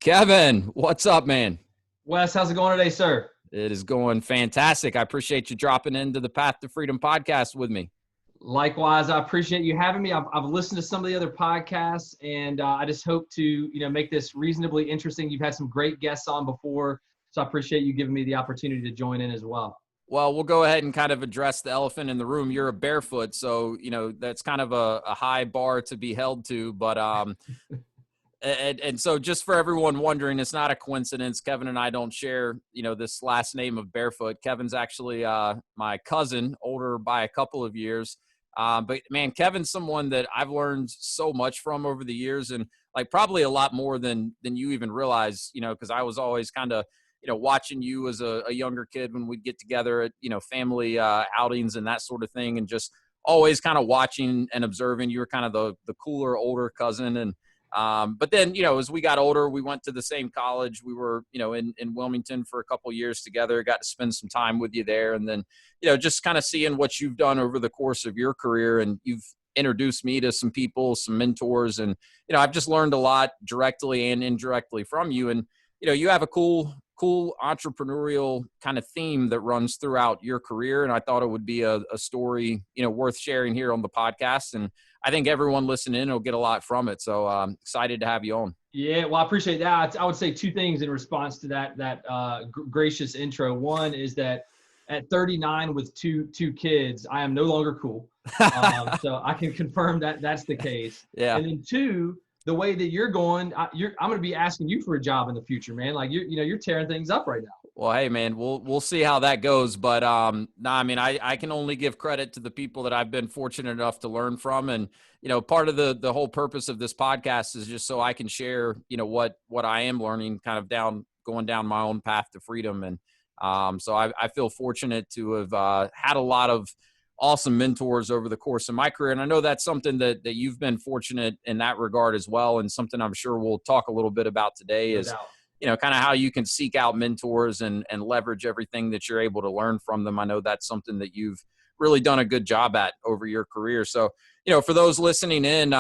Kevin, what's up, man? Wes, how's it going today, sir? It is going fantastic. I appreciate you dropping into the Path to Freedom podcast with me. Likewise, I appreciate you having me. I've listened to some of the other podcasts, and I just hope to make this reasonably interesting. You've had some great guests on before, so I appreciate you giving me the opportunity to join in as well. Well, we'll go ahead and kind of address the elephant in the room. You're a barefoot, so that's kind of a high bar to be held to. But and so just for everyone wondering, it's not a coincidence. Kevin and I don't share this last name of Barefoot. Kevin's actually my cousin, older by a couple of years. But man, Kevin's someone that I've learned so much from over the years, and like probably a lot more than you even realize. Because I was always kind of watching you as a younger kid when we'd get together at family outings and that sort of thing, and just always kind of watching and observing. You were kind of the cooler older cousin, and but then, as we got older, we went to the same college. We were, in Wilmington for a couple years together, got to spend some time with you there. And then, just kind of seeing what you've done over the course of your career. And you've introduced me to some people, some mentors. And, I've just learned a lot directly and indirectly from you. And, you have a cool entrepreneurial kind of theme that runs throughout your career. And I thought it would be a story, worth sharing here on the podcast. And I think everyone listening will get a lot from it. So I'm excited to have you on. Yeah, well, I appreciate that. I would say two things in response to that gracious intro. One is that at 39 with two kids, I am no longer cool. So I can confirm that that's the case. Yeah. And then two, the way that you're going, I'm going to be asking you for a job in the future, man. Like you're tearing things up right now. Well, hey, man, we'll see how that goes. But no, I mean, I can only give credit to the people that I've been fortunate enough to learn from. And, part of the whole purpose of this podcast is just so I can share, what I am learning kind of going down my own path to freedom. And so I feel fortunate to have had a lot of awesome mentors over the course of my career. And I know that's something that you've been fortunate in that regard as well. And something I'm sure we'll talk a little bit about today No is doubt. kind of how you can seek out mentors and leverage everything that you're able to learn from them. I know that's something that you've really done a good job at over your career. So, for those listening in,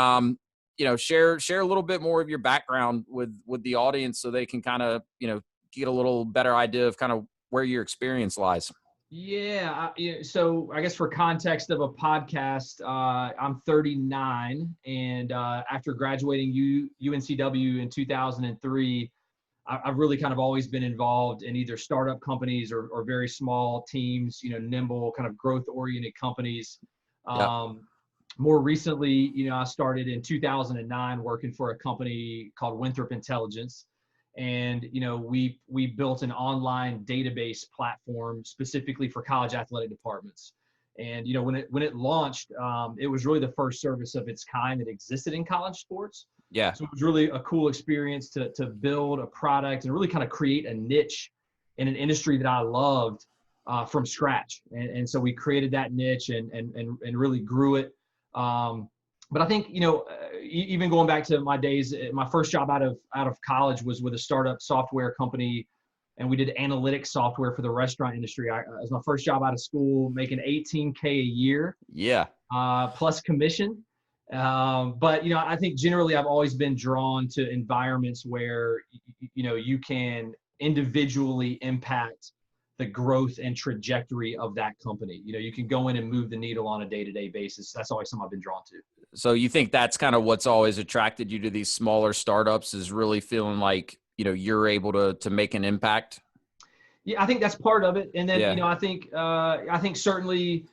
share a little bit more of your background with the audience so they can kind of, get a little better idea of kind of where your experience lies. Yeah. So I guess for context of a podcast, I'm 39, and after graduating UNCW in 2003, I've really kind of always been involved in either startup companies or very small teams, nimble kind of growth-oriented companies. Yep. More recently, I started in 2009 working for a company called Winthrop Intelligence. And, we built an online database platform specifically for college athletic departments. And, when it launched, it was really the first service of its kind that existed in college sports. Yeah. So it was really a cool experience to build a product and really kind of create a niche in an industry that I loved from scratch. And so we created that niche and really grew it. But I think, even going back to my days, my first job out of college was with a startup software company, and we did analytics software for the restaurant industry. It was my first job out of school, making $18K a year. Yeah. Plus commission. But, I think generally I've always been drawn to environments where, you can individually impact the growth and trajectory of that company. You can go in and move the needle on a day-to-day basis. That's always something I've been drawn to. So you think that's kind of what's always attracted you to these smaller startups, is really feeling like, you're able to make an impact? Yeah, I think that's part of it. And then, Yeah. I think certainly,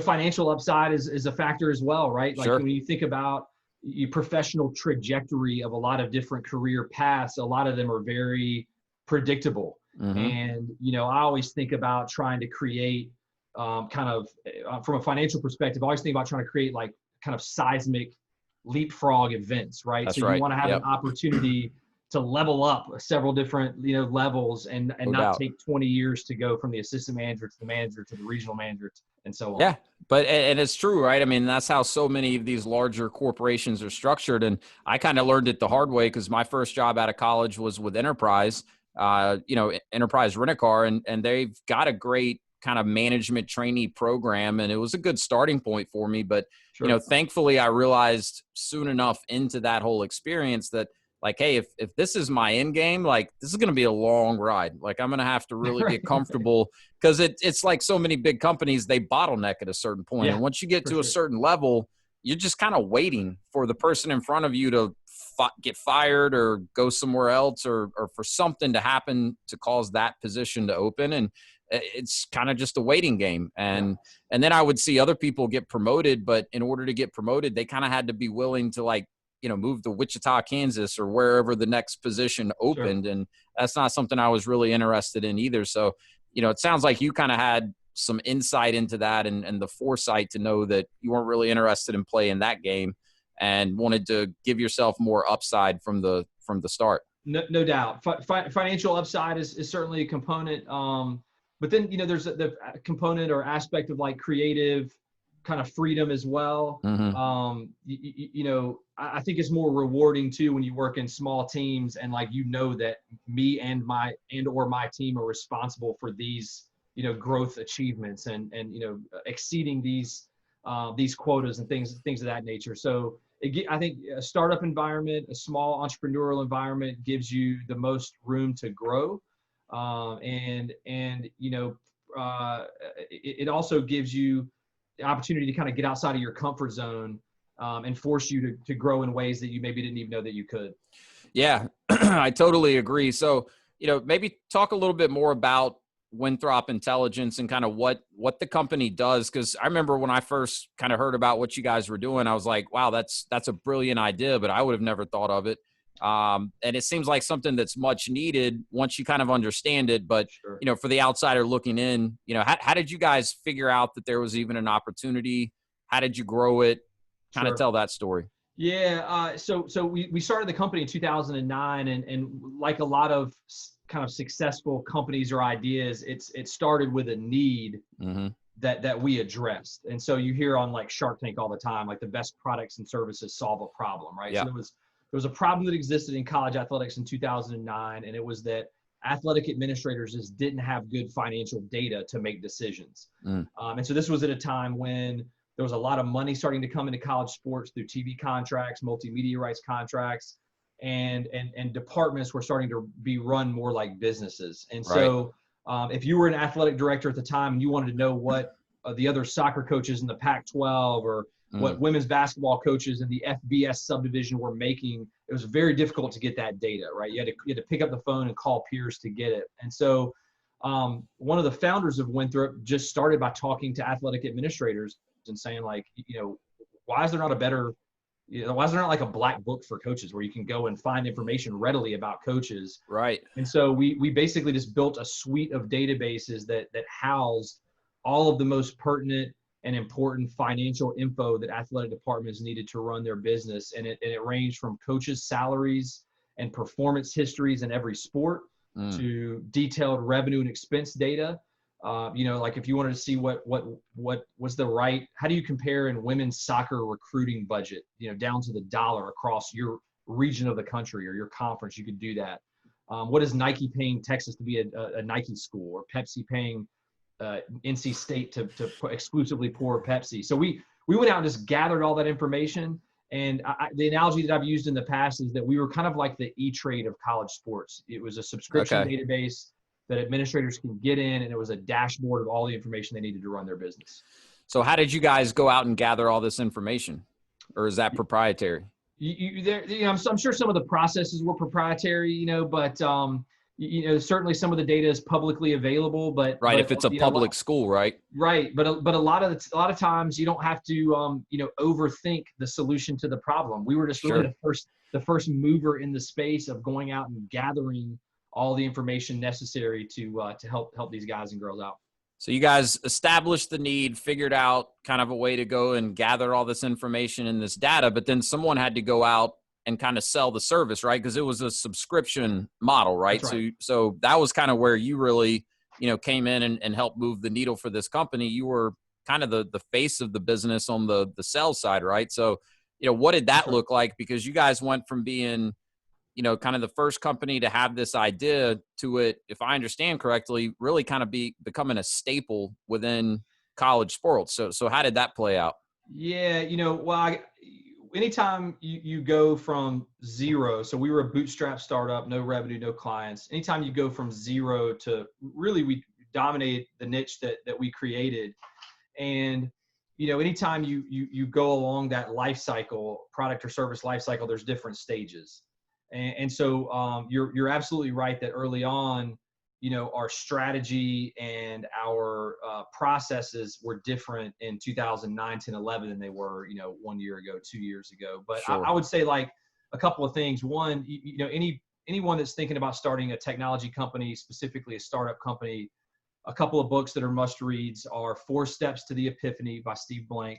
financial upside is a factor as well, right? Like Sure. when you think about your professional trajectory of a lot of different career paths, a lot of them are very predictable. Mm-hmm. And, I always think about trying to create kind of from a financial perspective, I always think about trying to create like kind of seismic leapfrog events, right? That's So right. you want to have Yep. an opportunity to level up several different, levels and No not doubt. take 20 years to go from the assistant manager to the manager to the regional manager and so on. Yeah, but and it's true, right? I mean, that's how so many of these larger corporations are structured. And I kind of learned it the hard way because my first job out of college was with Enterprise, Enterprise Rent-A-Car, and they've got a great kind of management trainee program, and it was a good starting point for me. But Sure. thankfully, I realized soon enough into that whole experience that like, hey, if this is my end game, like this is going to be a long ride. Like I'm going to have to really Right. get comfortable because it's like so many big companies, they bottleneck at a certain point. Yeah, And once you get for to a sure. certain level, you're just kind of waiting for the person in front of you to get fired or go somewhere else, or for something to happen to cause that position to open. And it's kind of just a waiting game. Yeah, And then I would see other people get promoted, but in order to get promoted, they kind of had to be willing to, like, move to Wichita, Kansas, or wherever the next position sure. opened. And that's not something I was really interested in either. So, it sounds like you kind of had some insight into that, and the foresight to know that you weren't really interested in playing that game and wanted to give yourself more upside from the start. No doubt. Financial upside is certainly a component. But then, there's the component or aspect of like creative kind of freedom as well. Mm-hmm. I think it's more rewarding too when you work in small teams and like, that me and or my team are responsible for these, growth achievements and exceeding these quotas and things of that nature. So I think a startup environment, a small entrepreneurial environment gives you the most room to grow. It also gives you the opportunity to kind of get outside of your comfort zone and force you to grow in ways that you maybe didn't even know that you could. Yeah, I totally agree. So, maybe talk a little bit more about Winthrop Intelligence and kind of what the company does. Cause I remember when I first kind of heard about what you guys were doing, I was like, wow, that's a brilliant idea, but I would have never thought of it. And it seems like something that's much needed once you kind of understand it. But, Sure. for the outsider looking in, how did you guys figure out that there was even an opportunity? How did you grow it? Kind of Sure. tell that story. Yeah. So we started the company in 2009, and like a lot of kind of successful companies or ideas, it started with a need Mm-hmm. that we addressed. And so you hear on like Shark Tank all the time, like the best products and services solve a problem, right? Yeah. So there was a problem that existed in college athletics in 2009, and it was that athletic administrators just didn't have good financial data to make decisions. Mm. And so this was at a time when there was a lot of money starting to come into college sports through TV contracts, multimedia rights contracts, and departments were starting to be run more like businesses. And Right. so if you were an athletic director at the time and you wanted to know what the other soccer coaches in the Pac-12 or what women's basketball coaches in the FBS subdivision were making, it was very difficult to get that data, right? You had to pick up the phone and call peers to get it. And so one of the founders of Winthrop just started by talking to athletic administrators and saying, like, why is there not like a black book for coaches where you can go and find information readily about coaches? Right. And so we basically just built a suite of databases that housed all of the most pertinent and important financial info that athletic departments needed to run their business. And it ranged from coaches' salaries and performance histories in every sport to detailed revenue and expense data. Like if you wanted to see what was the right, how do you compare in women's soccer recruiting budget, down to the dollar across your region of the country or your conference, you could do that. What is Nike paying Texas to be a Nike school, or Pepsi paying NC State to exclusively pour Pepsi? So we went out and just gathered all that information. And the analogy that I've used in the past is that we were kind of like the E-Trade of college sports. It was a subscription database that administrators can get in, and it was a dashboard of all the information they needed to run their business. So how did you guys go out and gather all this information, or is that proprietary? I'm sure some of the processes were proprietary, but certainly some of the data is publicly available. But if it's a public school, right? Right, but a lot of times you don't have to overthink the solution to the problem. We were just really the first mover in the space of going out and gathering all the information necessary to help these guys and girls out. So you guys established the need, figured out kind of a way to go and gather all this information and this data, but then someone had to go out and kind of sell the service, right? Because it was a subscription model, right? That's right. So that was kind of where you really, came in and helped move the needle for this company. You were kind of the face of the business on the sales side, right? So, what did that look like? Because you guys went from being, kind of the first company to have this idea to it, if I understand correctly, really kind of becoming a staple within college sports. So how did that play out? Yeah, anytime you go from zero, so we were a bootstrap startup, no revenue, no clients. Anytime you go from zero to really, we dominate the niche that we created. And, anytime you go along that life cycle, product or service life cycle, there's different stages. And so you're absolutely right that early on, our strategy and our processes were different in 2009, 10, 11 than they were, 1 year ago, 2 years ago. But Sure. I would say like a couple of things. One, anyone that's thinking about starting a technology company, specifically a startup company, a couple of books that are must reads are 4 Steps to the Epiphany by Steve Blank,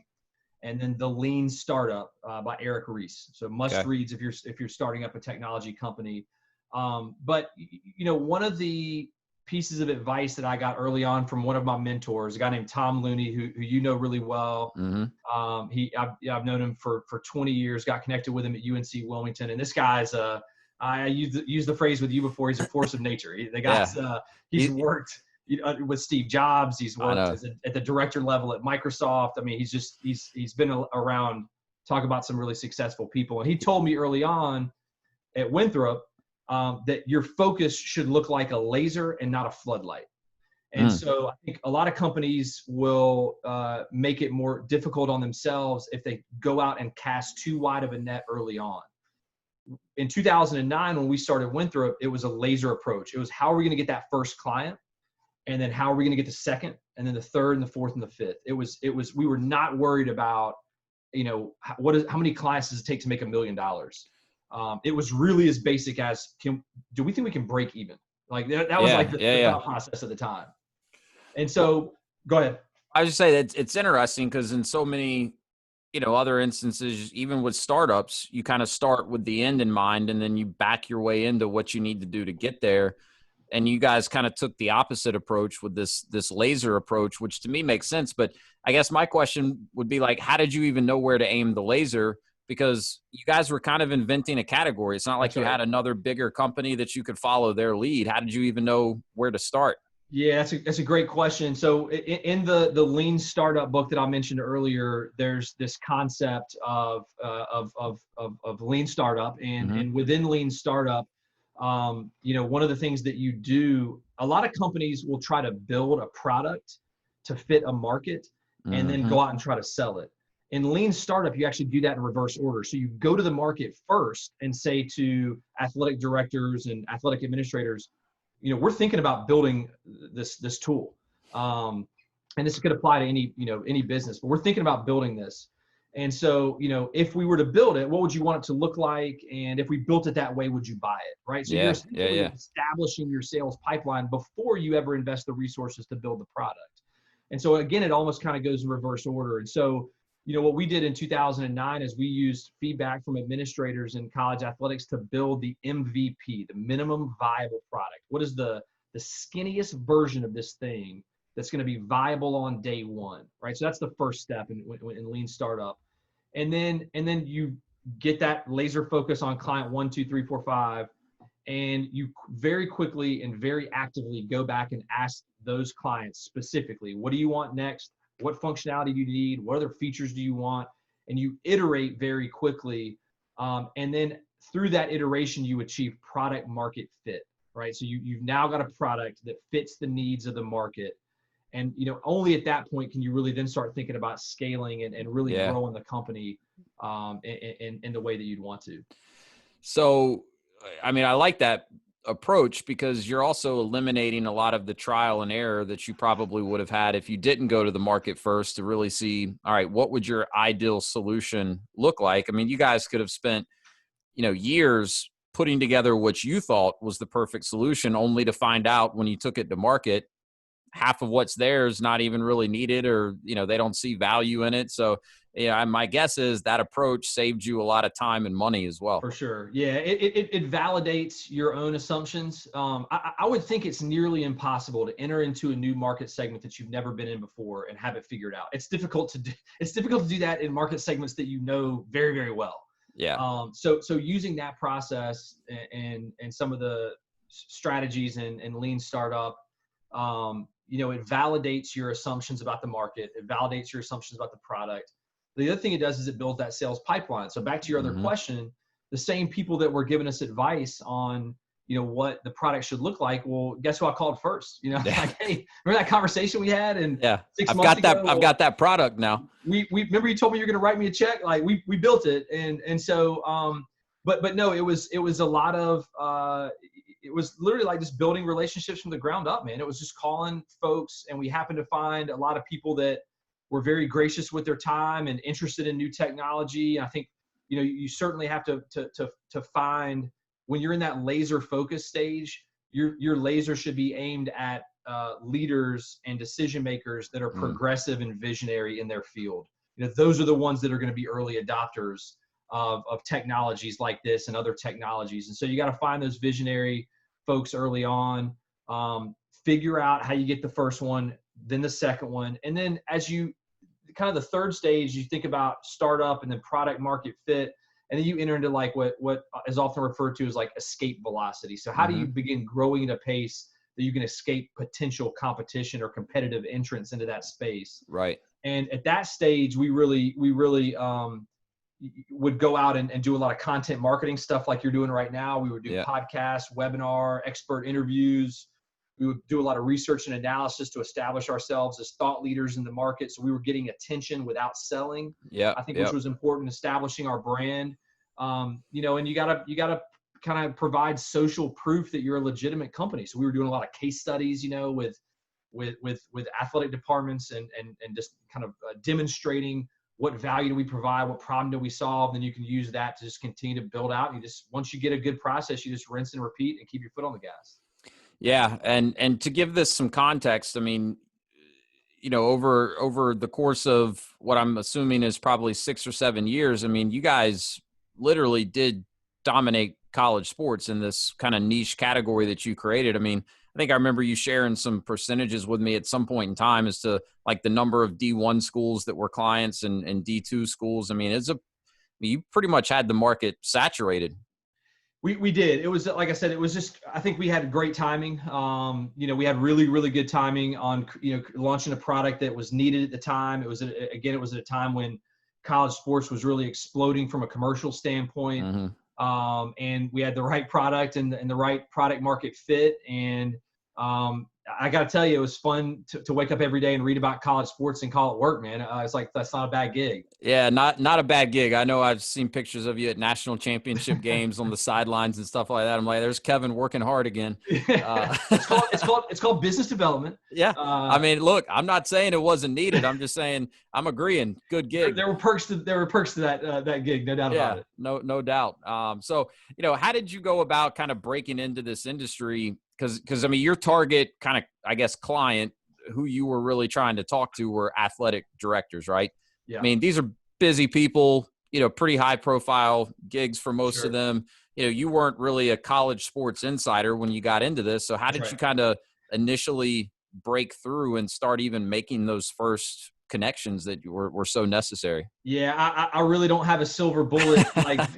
and then The Lean Startup by Eric Ries. So must reads if you're starting up a technology company. But one of the pieces of advice that I got early on from one of my mentors, a guy named Tom Looney, who you know really well. I've known him for 20 years. Got connected with him at UNC Wilmington, and this guy's I used the phrase with you before. He's a force of nature. The guy's he's worked with Steve Jobs. He's worked at the director level at Microsoft. I mean, he's been around. Talk about some really successful people. And he told me early on at Winthrop that your focus should look like a laser and not a floodlight. And so I think a lot of companies will make it more difficult on themselves if they go out and cast too wide of a net early on. In 2009, when we started Winthrop, it was a laser approach. It was, how are we going to get that first client? And then how are we going to get the second, and then the third, and the fourth, and the fifth? We were not worried about, how many clients does it take to make $1 million? It was really as basic as, do we think we can break even? Like that was like the thought process at the time. And so, go ahead. I was just say that it's interesting because in so many, other instances, even with startups, you kind of start with the end in mind, and then you back your way into what you need to do to get there. And you guys kind of took the opposite approach with this laser approach, which to me makes sense. But I guess my question would be like, how did you even know where to aim the laser? Because you guys were kind of inventing a category. It's not like you had another bigger company that you could follow their lead. How did you even know where to start? Yeah, that's a great question. So in the Lean Startup book that I mentioned earlier, there's this concept of Lean Startup, and within Lean Startup, one of the things that you do, a lot of companies will try to build a product to fit a market and then go out and try to sell it. In Lean Startup, you actually do that in reverse order. So you go to the market first and say to athletic directors and athletic administrators, we're thinking about building this tool. And this could apply to any business, but we're thinking about building this. And so, if we were to build it, what would you want it to look like? And if we built it that way, would you buy it? Right. So you're establishing your sales pipeline before you ever invest the resources to build the product. And so again, it almost kind of goes in reverse order. And so, what we did in 2009 is we used feedback from administrators in college athletics to build the MVP, the minimum viable product. What is the skinniest version of this thing that's going to be viable on day one, right? So that's the first step in Lean Startup. And then you get that laser focus on client 1, 2, 3, 4, 5, and you very quickly and very actively go back and ask those clients specifically, what do you want next? What functionality do you need? What other features do you want? And you iterate very quickly. And then through that iteration, you achieve product market fit, right? So you've now got a product that fits the needs of the market. And, only at that point can you really then start thinking about scaling and really growing the company in the way that you'd want to. So, I mean, I like that approach because you're also eliminating a lot of the trial and error that you probably would have had if you didn't go to the market first to really see, all right, what would your ideal solution look like? I mean, you guys could have spent, years putting together what you thought was the perfect solution, only to find out when you took it to market, half of what's there is not even really needed, or, they don't see value in it. So, my guess is that approach saved you a lot of time and money as well. For sure. Yeah. It validates your own assumptions. I would think it's nearly impossible to enter into a new market segment that you've never been in before and have it figured out. It's difficult to do that in market segments that very, very well. Yeah. So using that process and some of the strategies in Lean Startup, it validates your assumptions about the market. It validates your assumptions about the product. the other thing it does is it builds that sales pipeline. So back to your other question, the same people that were giving us advice on, what the product should look like. Well, guess who I called first? Like, hey, remember that conversation we had? And Yeah, 6 months ago, I've got that product now. We remember you told me you're going to write me a check. Like we built it. And so, but no, it was a lot of, it was literally like just building relationships from the ground up, man. It was just calling folks, and we happened to find a lot of people that were very gracious with their time and interested in new technology. I think, you certainly have to find, when you're in that laser focus stage, your laser should be aimed at leaders and decision makers that are progressive and visionary in their field. Those are the ones that are going to be early adopters of technologies like this and other technologies. And so you got to find those visionary folks early on, figure out how you get the first one, then the second one. And then as you kind of the third stage, you think about startup and then product market fit. And then you enter into like what is often referred to as like escape velocity. So how do you begin growing at a pace that you can escape potential competition or competitive entrance into that space? Right. And at that stage, we really would go out and do a lot of content marketing stuff like you're doing right now. We would do podcasts, webinar, expert interviews. We would do a lot of research and analysis to establish ourselves as thought leaders in the market. So we were getting attention without selling. I think which was important, establishing our brand. And you gotta kind of provide social proof that you're a legitimate company. So we were doing a lot of case studies, with athletic departments and just kind of demonstrating what value do we provide, what problem do we solve. Then you can use that to just continue to build out. And once you get a good process, you just rinse and repeat and keep your foot on the gas. Yeah. And to give this some context, I mean, over the course of what I'm assuming is probably 6 or 7 years, I mean, you guys literally did dominate college sports in this kind of niche category that you created. I mean, I think I remember you sharing some percentages with me at some point in time as to like the number of D1 schools that were clients and D2 schools. I mean, you pretty much had the market saturated. We did. It was, like I said, it was just, I think we had great timing. We had really, really good timing on, launching a product that was needed at the time. It was at a time when college sports was really exploding from a commercial standpoint. And we had the right product and the right product market fit. And I got to tell you, it was fun to wake up every day and read about college sports and call it work, man. It's like, that's not a bad gig. Yeah, not a bad gig. I know I've seen pictures of you at national championship games on the sidelines and stuff like that. I'm like, there's Kevin working hard again. It's called business development. Yeah. I mean, look, I'm not saying it wasn't needed. I'm just saying I'm agreeing. Good gig. There were perks to that gig, no doubt about it. No doubt. So, how did you go about kind of breaking into this industry? Because I mean, your target kind of, I guess, client who you were really trying to talk to were athletic directors, right? Yeah. I mean, these are busy people, pretty high profile gigs for most of them. You weren't really a college sports insider when you got into this. So how did you kind of initially break through and start even making those first connections that were so necessary? Yeah, I really don't have a silver bullet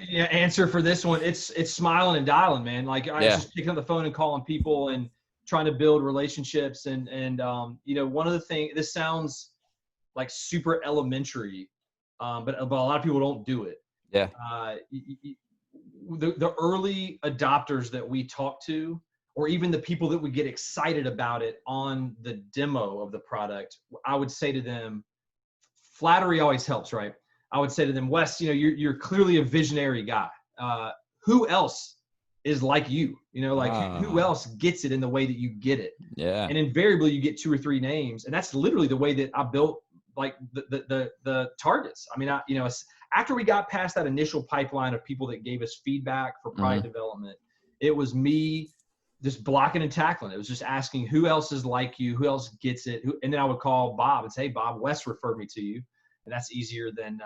answer for this one. It's smiling and dialing, man. Like I just picking up the phone and calling people and trying to build relationships. And one of the things, this sounds like super elementary, but a lot of people don't do it. Yeah. The early adopters that we talk to, or even the people that would get excited about it on the demo of the product, I would say to them, flattery always helps, right? I would say to them, Wes, you're clearly a visionary guy. Who else is like you? Who else gets it in the way that you get it? Yeah. And invariably you get 2 or 3 names. And that's literally the way that I built like the targets. I mean, after we got past that initial pipeline of people that gave us feedback for product development, it was me just blocking and tackling. It was just asking who else is like you, who else gets it. And then I would call Bob and say, hey, Bob, Wes referred me to you. And that's easier than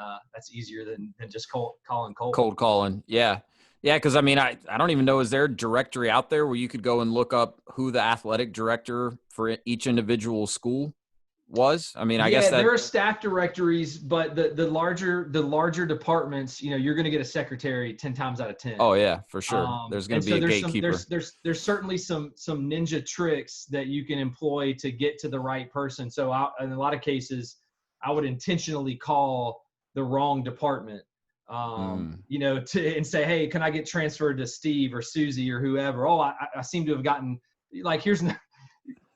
just calling cold. Cold calling. Yeah. Yeah. Cause I mean, I don't even know, is there a directory out there where you could go and look up who the athletic director for each individual school was? I mean, I guess that there are staff directories, but the larger departments, you're going to get a secretary 10 times out of 10. Oh yeah, for sure. There's going to be a gatekeeper. There's certainly some ninja tricks that you can employ to get to the right person. So in a lot of cases, I would intentionally call the wrong department, Mm. and say, hey, can I get transferred to Steve or Susie or whoever? Oh, I seem to have gotten, like, here's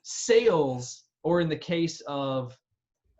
sales, or in the case of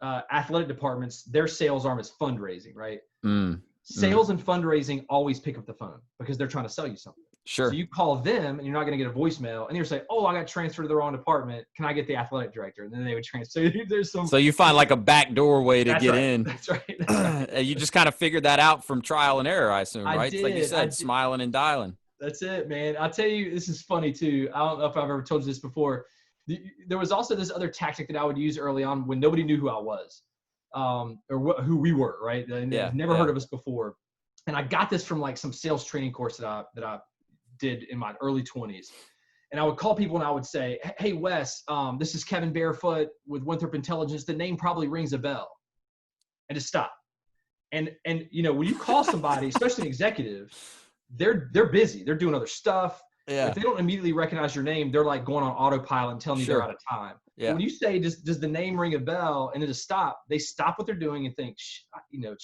athletic departments, their sales arm is fundraising, right? Mm. Mm. Sales and fundraising always pick up the phone because they're trying to sell you something. So Sure. you call them and you're not going to get a voicemail, and you're say, oh, I got transferred to the wrong department. Can I get the athletic director? And then they would transfer. There's some. So you find like a backdoor way to That's get right. in. That's right. That's right. And you just kind of figured that out from trial and error, I assume, I right? It's like you did. I said, did. smiling and dialing. That's it, man. I'll tell you, this is funny too. I don't know if I've ever told you this before. There was also this other tactic that I would use early on when nobody knew who I was, who we were, right? And Yeah. they've never heard of us before. And I got this from like some sales training course that I did in my early 20s. And I would call people and I would say, hey, Wes, this is Kevin Barefoot with Winthrop Intelligence. The name probably rings a bell. And just stop. And when you call somebody, especially an executive, they're busy. They're doing other stuff. Yeah. If they don't immediately recognize your name, they're like going on autopilot and telling you they're out of time. Yeah. But when you say, does the name ring a bell, and then just stop, they stop what they're doing and think,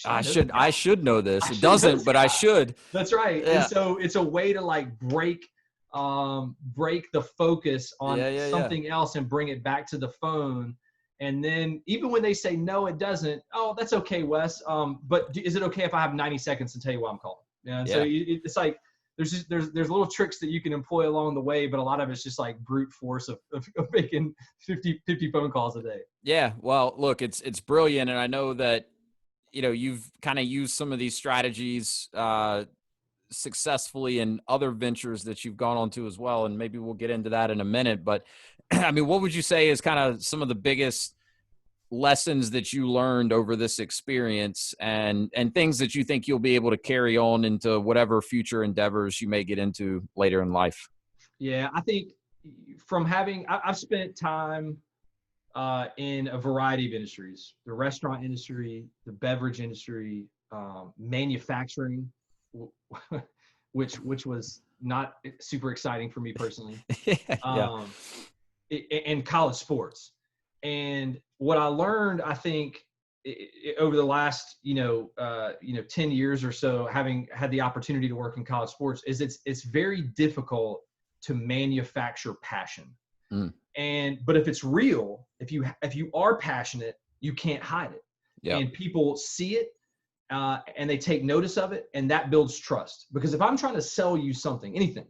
I should know this. It doesn't, but I should. That's right. Yeah. And so it's a way to like break the focus on something else and bring it back to the phone. And then even when they say, no, it doesn't. Oh, that's okay, Wes. But is it okay if I have 90 seconds to tell you why I'm calling? And so it's like, there's little tricks that you can employ along the way, but a lot of it's just like brute force of making 50 phone calls a day. Yeah. Well, look, it's brilliant. And I know that, you've kind of used some of these strategies successfully in other ventures that you've gone on to as well. And maybe we'll get into that in a minute, but I mean, what would you say is kind of some of the biggest lessons that you learned over this experience, and things that you think you'll be able to carry on into whatever future endeavors you may get into later in life? Yeah, I think I've spent time in a variety of industries: the restaurant industry, the beverage industry, manufacturing, which was not super exciting for me personally, and college sports. And what I learned, I think, over the last 10 years or so, having had the opportunity to work in college sports, is it's very difficult to manufacture passion. But if it's real, if you are passionate, you can't hide it. And people see it, and they take notice of it, and that builds trust. Because if I'm trying to sell you something, anything,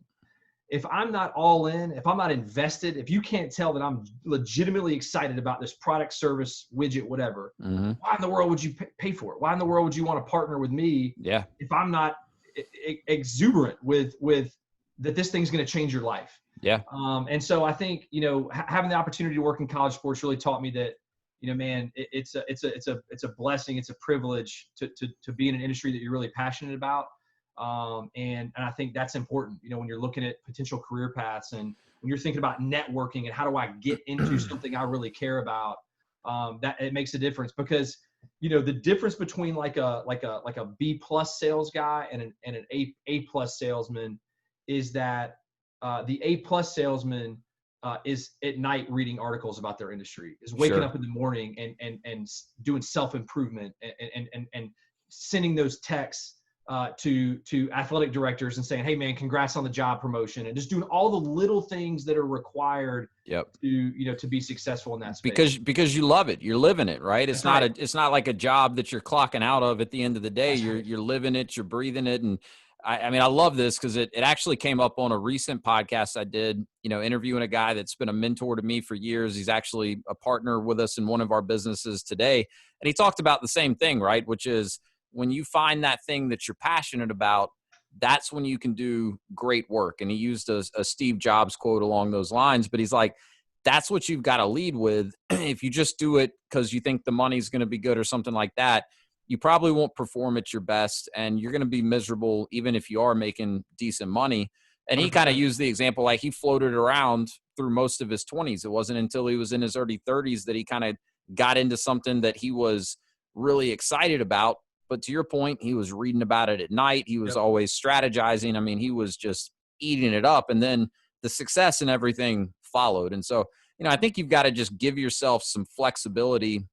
if I'm not all in, if I'm not invested, if you can't tell that I'm legitimately excited about this product, service, widget, whatever, why in the world would you pay for it? Why in the world would you want to partner with me if I'm not exuberant with that this thing's going to change your life? And so I think, having the opportunity to work in college sports really taught me that, man, it's a blessing. It's a privilege to be in an industry that you're really passionate about. And I think that's important, when you're looking at potential career paths, and when you're thinking about networking and how do I get into something I really care about, that it makes a difference. Because, the difference between like a B+ sales guy and an A+ salesman is that the A+ salesman is at night reading articles about their industry, is waking up in the morning and doing self-improvement and sending those texts to athletic directors and saying, hey man, congrats on the job promotion, and just doing all the little things that are required to be successful in that space. Because you love it. You're living it, right? It's not like a job that you're clocking out of at the end of the day. You're living it, you're breathing it. And I mean, I love this because it actually came up on a recent podcast I did, interviewing a guy that's been a mentor to me for years. He's actually a partner with us in one of our businesses today. And he talked about the same thing, right? Which is, when you find that thing that you're passionate about, that's when you can do great work. And he used a Steve Jobs quote along those lines, but he's like, that's what you've got to lead with. If you just do it because you think the money's going to be good or something like that, you probably won't perform at your best, and you're going to be miserable even if you are making decent money. And he kind of used the example, like he floated around through most of his 20s. It wasn't until he was in his early 30s that he kind of got into something that he was really excited about. But to your point, he was reading about it at night. He was always strategizing. I mean, he was just eating it up. And then the success and everything followed. And so, I think you've got to just give yourself some flexibility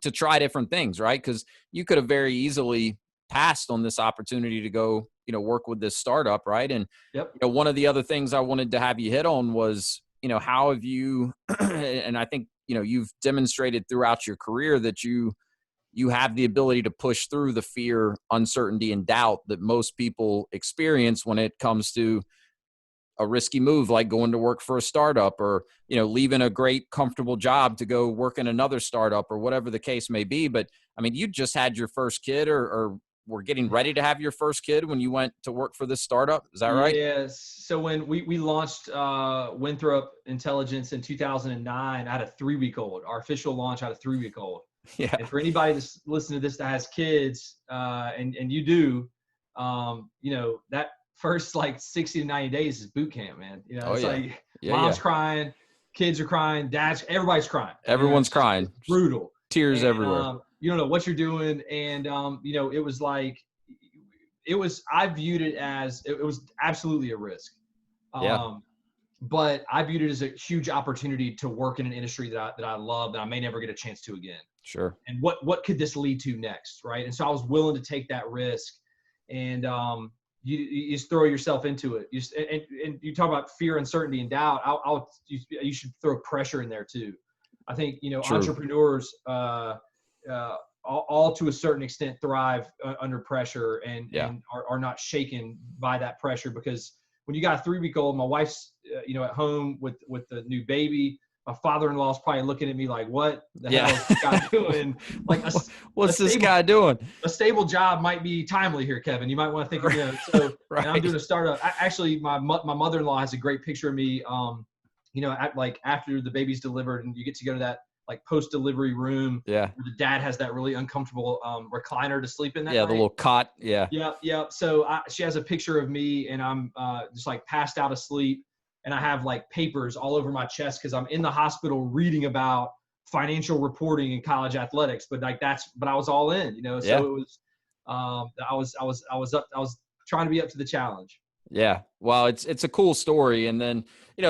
to try different things, right? Because you could have very easily passed on this opportunity to go, work with this startup, right? And Yep. one of the other things I wanted to have you hit on was, how have you, and I think you've demonstrated throughout your career that you have the ability to push through the fear, uncertainty, and doubt that most people experience when it comes to a risky move like going to work for a startup, or leaving a great comfortable job to go work in another startup, or whatever the case may be. But I mean, you just had your first kid, or were getting ready to have your first kid when you went to work for this startup. Is that right? Yes. So when we launched Winthrop Intelligence in 2009, I had a 3-week-old. Our official launch had a 3-week-old. Yeah. And for anybody that's listening to this that has kids, and you do, that first like 60 to 90 days is boot camp, man. Oh, It's yeah. like Yeah, mom's yeah. crying, kids are crying, everybody's crying. Everyone's crying. It's brutal. Tears And everywhere. you don't know what you're doing. And I viewed it as it was absolutely a risk. Yeah. But I viewed it as a huge opportunity to work in an industry that I love, that I may never get a chance to again. Sure. And what could this lead to next, right? And so I was willing to take that risk, and you just throw yourself into it. And you talk about fear, uncertainty, and doubt. You should throw pressure in there too. I think True. entrepreneurs all to a certain extent thrive under pressure, and are not shaken by that pressure, because when you got a 3-week-old, my wife's at home with the new baby. My father-in-law is probably looking at me like, what the hell is this guy doing? Like, what's this guy doing? A stable job might be timely here, Kevin. You might want to think of it. So, right. And I'm doing a startup. Actually, my mother-in-law has a great picture of me, like after the baby's delivered, and you get to go to that like post-delivery room. Yeah. Where the dad has that really uncomfortable recliner to sleep in that Yeah, night. the little cot. Yeah. Yeah. So she has a picture of me, and I'm just like passed out asleep. And I have like papers all over my chest because I'm in the hospital reading about financial reporting in college athletics. But I was all in, So Yeah. it was, I was trying to be up to the challenge. Yeah. Well, it's a cool story. And then,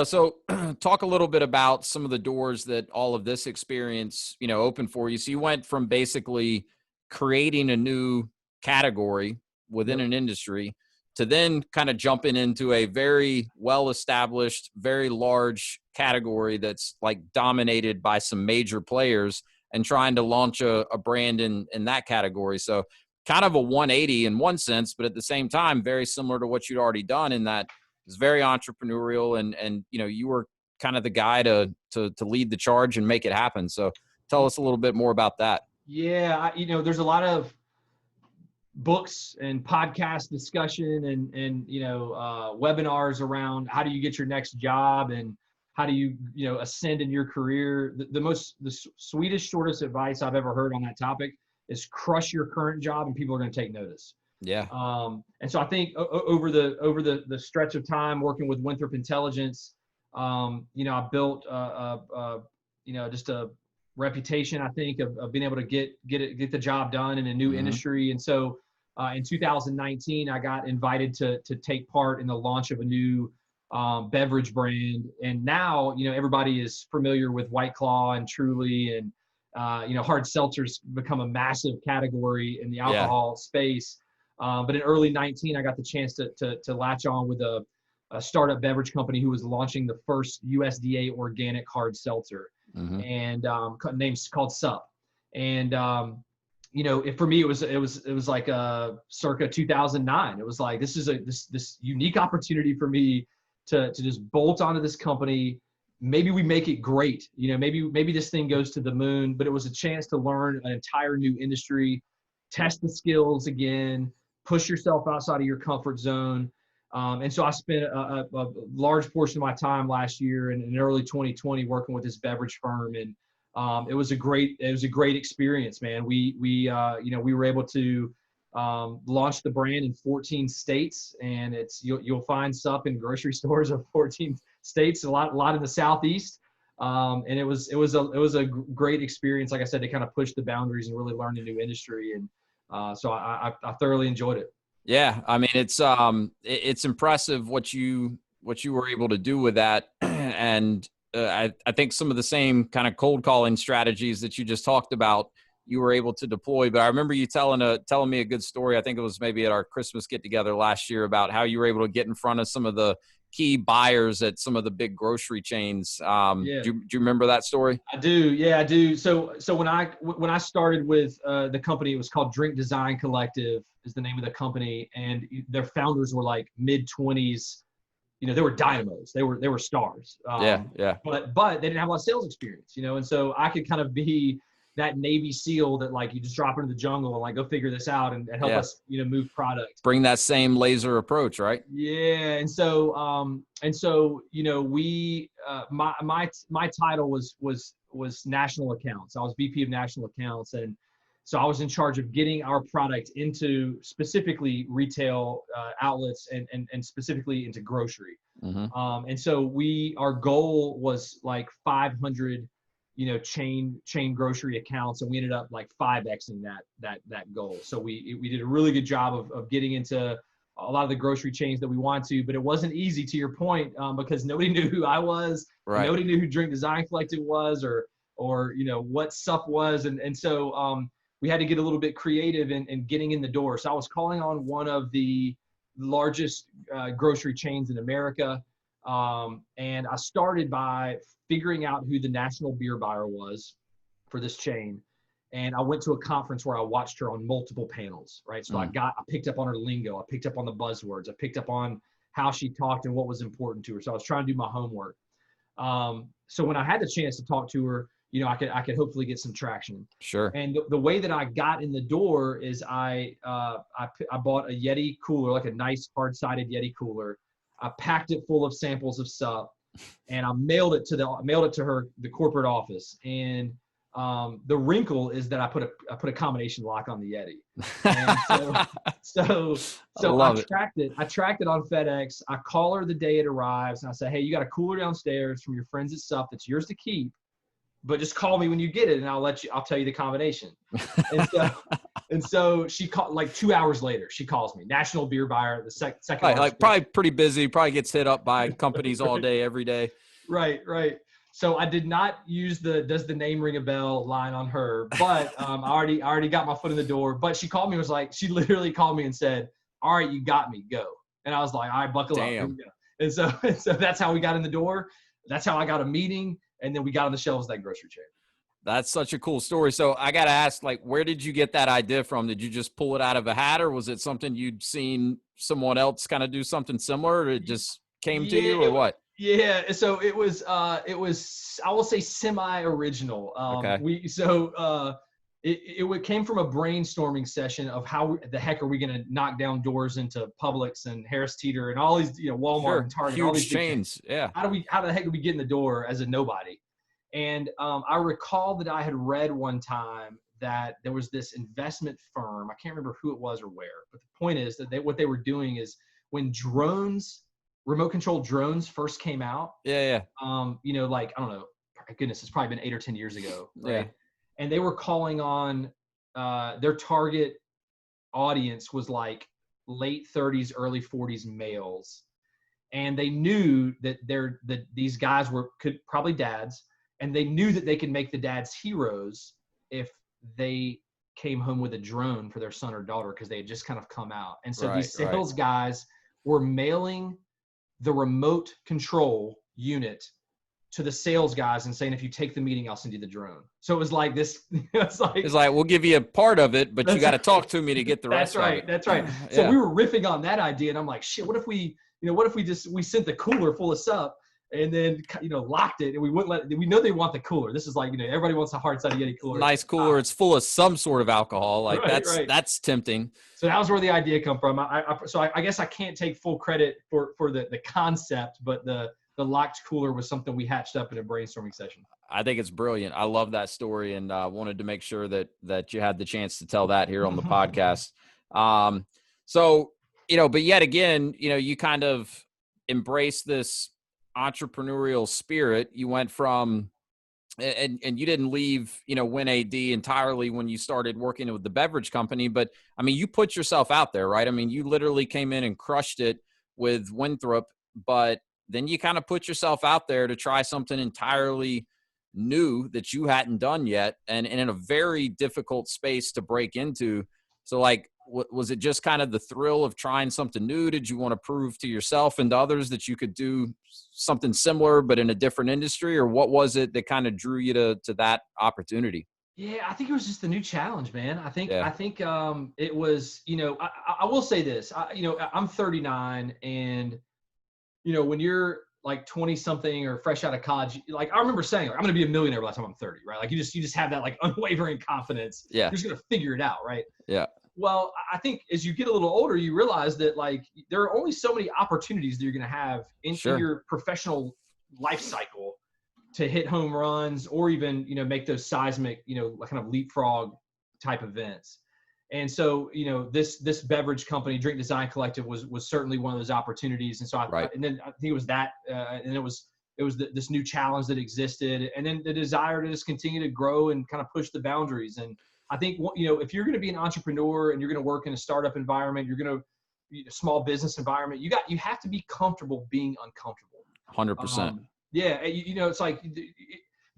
so talk a little bit about some of the doors that all of this experience, opened for you. So you went from basically creating a new category within an industry to then kind of jumping into a very well-established, very large category that's like dominated by some major players, and trying to launch a brand in that category. So kind of a 180 in one sense, but at the same time, very similar to what you'd already done, in that it's very entrepreneurial, and you were kind of the guy to lead the charge and make it happen. So tell us a little bit more about that. Yeah. There's a lot of books and podcast discussion and webinars around how do you get your next job, and how do you ascend in your career. The sweetest, shortest advice I've ever heard on that topic is crush your current job, and people are going to take notice. Yeah. And so I think over the stretch of time working with Winthrop Intelligence, I built just a reputation, I think, of being able to get the job done in a new industry. And so in 2019, I got invited to take part in the launch of a new beverage brand. And now, everybody is familiar with White Claw and Truly, and hard seltzers become a massive category in the alcohol space. But in early 19, I got the chance to latch on with a startup beverage company who was launching the first USDA organic hard seltzer, and name's called Sup. And for me, it was like circa 2009. It was like, this is this unique opportunity for me to just bolt onto this company. Maybe we make it great. Maybe this thing goes to the moon. But it was a chance to learn an entire new industry, test the skills again, push yourself outside of your comfort zone. And so I spent a large portion of my time last year and in early 2020 working with this beverage firm, and it was a great experience, man. We were able to launch the brand in 14 states, and you'll find Sup in grocery stores of 14 states, a lot in the Southeast. And it was a great experience, like I said, to kind of push the boundaries and really learn a new industry. And so I thoroughly enjoyed it. Yeah. I mean, it's impressive what you were able to do with that. And I think some of the same kind of cold calling strategies that you just talked about, you were able to deploy. But I remember you telling me a good story. I think it was maybe at our Christmas get together last year about how you were able to get in front of some of the key buyers at some of the big grocery chains. Yeah. Do you remember that story? I do. Yeah, I do. So when I started with the company, it was called Drink Design Collective is the name of the company. And their founders were like mid-20s. You know, they were dynamos. They were stars. Yeah. But they didn't have a lot of sales experience, you know, and so I could kind of be that Navy SEAL that like you just drop into the jungle and like go figure this out and help us, you know, move product. Bring that same laser approach, right? Yeah, and so you know, we my title was national accounts. I was VP of national accounts, and so I was in charge of getting our product into specifically retail outlets and specifically into grocery. Mm-hmm. And so our goal was like 500, you know, chain grocery accounts, and we ended up like 5xing that goal. So we did a really good job of getting into a lot of the grocery chains that we want to, but it wasn't easy, to your point, because nobody knew who I was. Right. Nobody knew who Drink Design Collective was, or you know what SUP was, and so we had to get a little bit creative in getting in the door. So I was calling on one of the largest grocery chains in America, and I started by figuring out who the national beer buyer was for this chain. And I went to a conference where I watched her on multiple panels, right? So I picked up on her lingo. I picked up on the buzzwords. I picked up on how she talked and what was important to her. So I was trying to do my homework. So when I had the chance to talk to her, you know, I could hopefully get some traction. Sure. And the way that I got in the door is I bought a Yeti cooler, like a nice hard-sided Yeti cooler. I packed it full of samples of SUP, and I mailed it to the corporate office. And the wrinkle is that I put a combination lock on the Yeti. And so I tracked it on FedEx. I call her the day it arrives, and I say, hey, you got a cooler downstairs from your friends at SUP that's yours to keep, but just call me when you get it, and I'll tell you the combination. And so she called like 2 hours later. She calls me, national beer buyer, the second right, like probably pretty busy, probably gets hit up by companies all day, every day. Right. So I did not use does the name ring a bell line on her, but I already got my foot in the door. But she called me, she literally called me and said, all right, you got me, go. And I was like, all right, buckle up. Here we go. And so that's how we got in the door. That's how I got a meeting. And then we got on the shelves of that grocery chain. That's such a cool story. So I got to ask, like, where did you get that idea from? Did you just pull it out of a hat, or was it something you'd seen someone else kind of do something similar, or it just came to you, or what? Yeah. So it was, I will say semi-original. Okay. It came from a brainstorming session of how the heck are we going to knock down doors into Publix and Harris Teeter and all these, you know, Walmart and Target, huge all these chains. Yeah. How the heck do we get in the door as a nobody? And I recall that I had read one time that there was this investment firm. I can't remember who it was or where, but the point is that what they were doing is when remote control drones first came out. Yeah. You know, like, I don't know, goodness, it's probably been 8 or 10 years ago. Right? Yeah. And they were calling on their target audience was like late 30s, early 40s males. And they knew that these guys could probably dads, and they knew that they could make the dads heroes if they came home with a drone for their son or daughter, because they had just kind of come out. And so these sales guys were mailing the remote control unit to the sales guys and saying, if you take the meeting, I'll send you the drone. So it was like this. It's like we'll give you a part of it, but you got to talk to me to get the rest of it. That's right. So we were riffing on that idea, and I'm like, shit, what if we sent the cooler full of SUP and then, you know, locked it, and we know they want the cooler. This is like, you know, everybody wants a hard-sided Yeti cooler. Nice cooler. It's full of some sort of alcohol. Like that's tempting. So that was where the idea come from. I guess I can't take full credit for the concept, but the locked cooler was something we hatched up in a brainstorming session. I think it's brilliant. I love that story, and wanted to make sure that you had the chance to tell that here on the podcast. So, you know, but yet again, you know, you kind of embrace this entrepreneurial spirit. You went from, and you didn't leave, you know, Win AD entirely when you started working with the beverage company, but I mean, you put yourself out there, right? I mean, you literally came in and crushed it with Winthrop, but then you kind of put yourself out there to try something entirely new that you hadn't done yet, and in a very difficult space to break into. So like, was it just kind of the thrill of trying something new? Did you want to prove to yourself and to others that you could do something similar, but in a different industry? Or what was it that kind of drew you to that opportunity? Yeah, I think it was just a new challenge, man. Yeah. I think it was, I will say this, I'm 39, and when you're like 20 something or fresh out of college, like I remember saying, like, I'm going to be a millionaire by the time I'm 30, right? Like you just have that like unwavering confidence. Yeah. You're just going to figure it out, right? Yeah. Well, I think as you get a little older, you realize that like there are only so many opportunities that you're going to have in Sure. your professional life cycle to hit home runs, or even, make those seismic, kind of leapfrog type events. And so, this beverage company, Drink Design Collective, was certainly one of those opportunities. And so Right. and then I think it was that, and it was this new challenge that existed, and then the desire to just continue to grow and kind of push the boundaries. And I think, if you're going to be an entrepreneur and you're going to work in a startup environment, you're going to small business environment, you have to be comfortable being uncomfortable. 100%. Yeah, it's like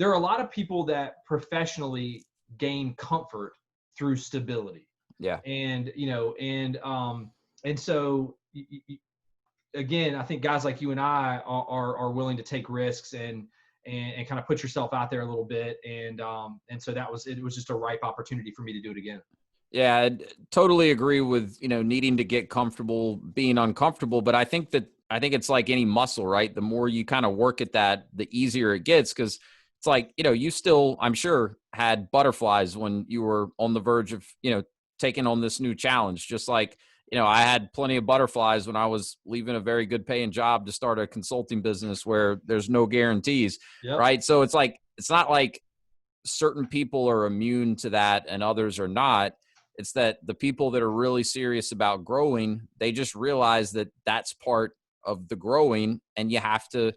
there are a lot of people that professionally gain comfort through stability. Yeah. And and so again, I think guys like you and I are willing to take risks and kind of put yourself out there a little bit. And so it was just a ripe opportunity for me to do it again. Yeah, I totally agree with, needing to get comfortable being uncomfortable. But I think it's like any muscle, right? The more you kind of work at that, the easier it gets. Cause it's like, you still, I'm sure, had butterflies when you were on the verge of, taking on this new challenge. Just like, I had plenty of butterflies when I was leaving a very good paying job to start a consulting business where there's no guarantees. Yep. Right. So it's like, it's not like certain people are immune to that and others are not. It's that the people that are really serious about growing, they just realize that that's part of the growing, and you have to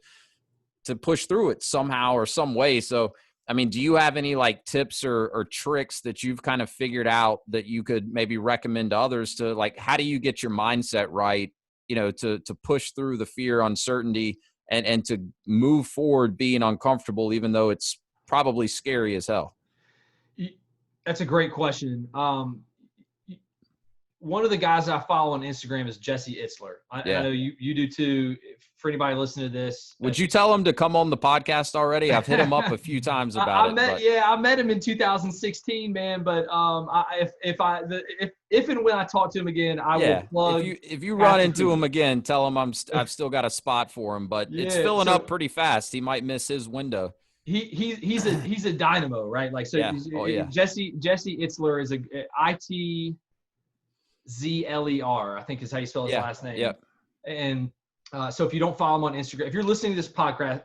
push through it somehow or some way. So, I mean, do you have any like tips or tricks that you've kind of figured out that you could maybe recommend to others to, like, how do you get your mindset right, to push through the fear, uncertainty, and to move forward being uncomfortable, even though it's probably scary as hell? That's a great question. One of the guys I follow on Instagram is Jesse Itzler. I know you do too. For anybody listening to this, would you tell him to come on the podcast already? I've hit him up a few times about it. I met him in 2016, man. But if and when I talk to him again, I will plug. If you run into him again, tell him I've still got a spot for him, but it's filling up pretty fast. He might miss his window. He's a dynamo, right? Like, so Jesse Itzler is a ITZLER, I think is how you spell his last name. Yep. And so if you don't follow him on Instagram, if you're listening to this podcast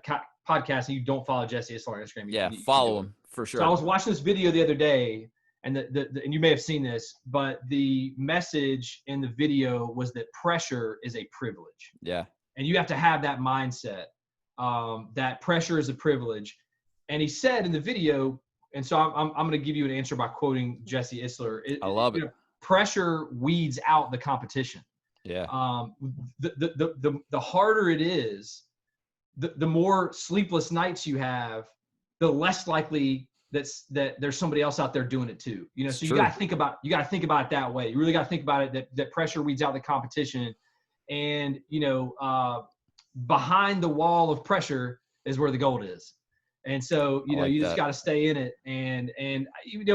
and you don't follow Jesse Itzler on Instagram, follow him for sure. So I was watching this video the other day, and and you may have seen this, but the message in the video was that pressure is a privilege. Yeah. And you have to have that mindset, that pressure is a privilege. And he said in the video, and so I'm going to give you an answer by quoting Jesse Itzler. I love it. Pressure weeds out the competition. Yeah. The harder it is, the more sleepless nights you have, the less likely that there's somebody else out there doing it too. So you got to think about it that way. You really got to think about it that pressure weeds out the competition, and behind the wall of pressure is where the gold is. And so, you just got to stay in it, and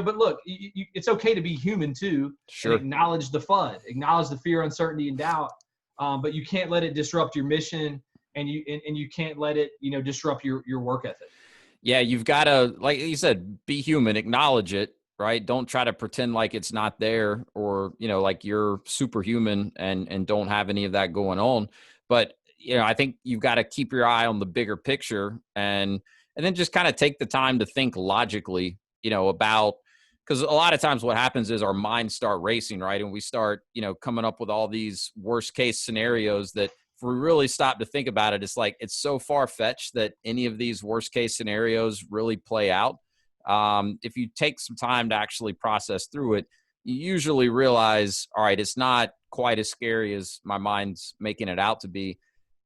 but look, it's okay to be human too. Sure. And acknowledge the FUD, acknowledge the fear, uncertainty, and doubt. But you can't let it disrupt your mission, and you can't let it, disrupt your work ethic. Yeah. You've got to, like you said, be human, acknowledge it, right? Don't try to pretend like it's not there, or, like you're superhuman and don't have any of that going on. But, I think you've got to keep your eye on the bigger picture, and then just kind of take the time to think logically, about, because a lot of times what happens is our minds start racing, right? And we start, coming up with all these worst case scenarios that if we really stop to think about it, it's like, it's so far fetched that any of these worst case scenarios really play out. If you take some time to actually process through it, you usually realize, all right, it's not quite as scary as my mind's making it out to be.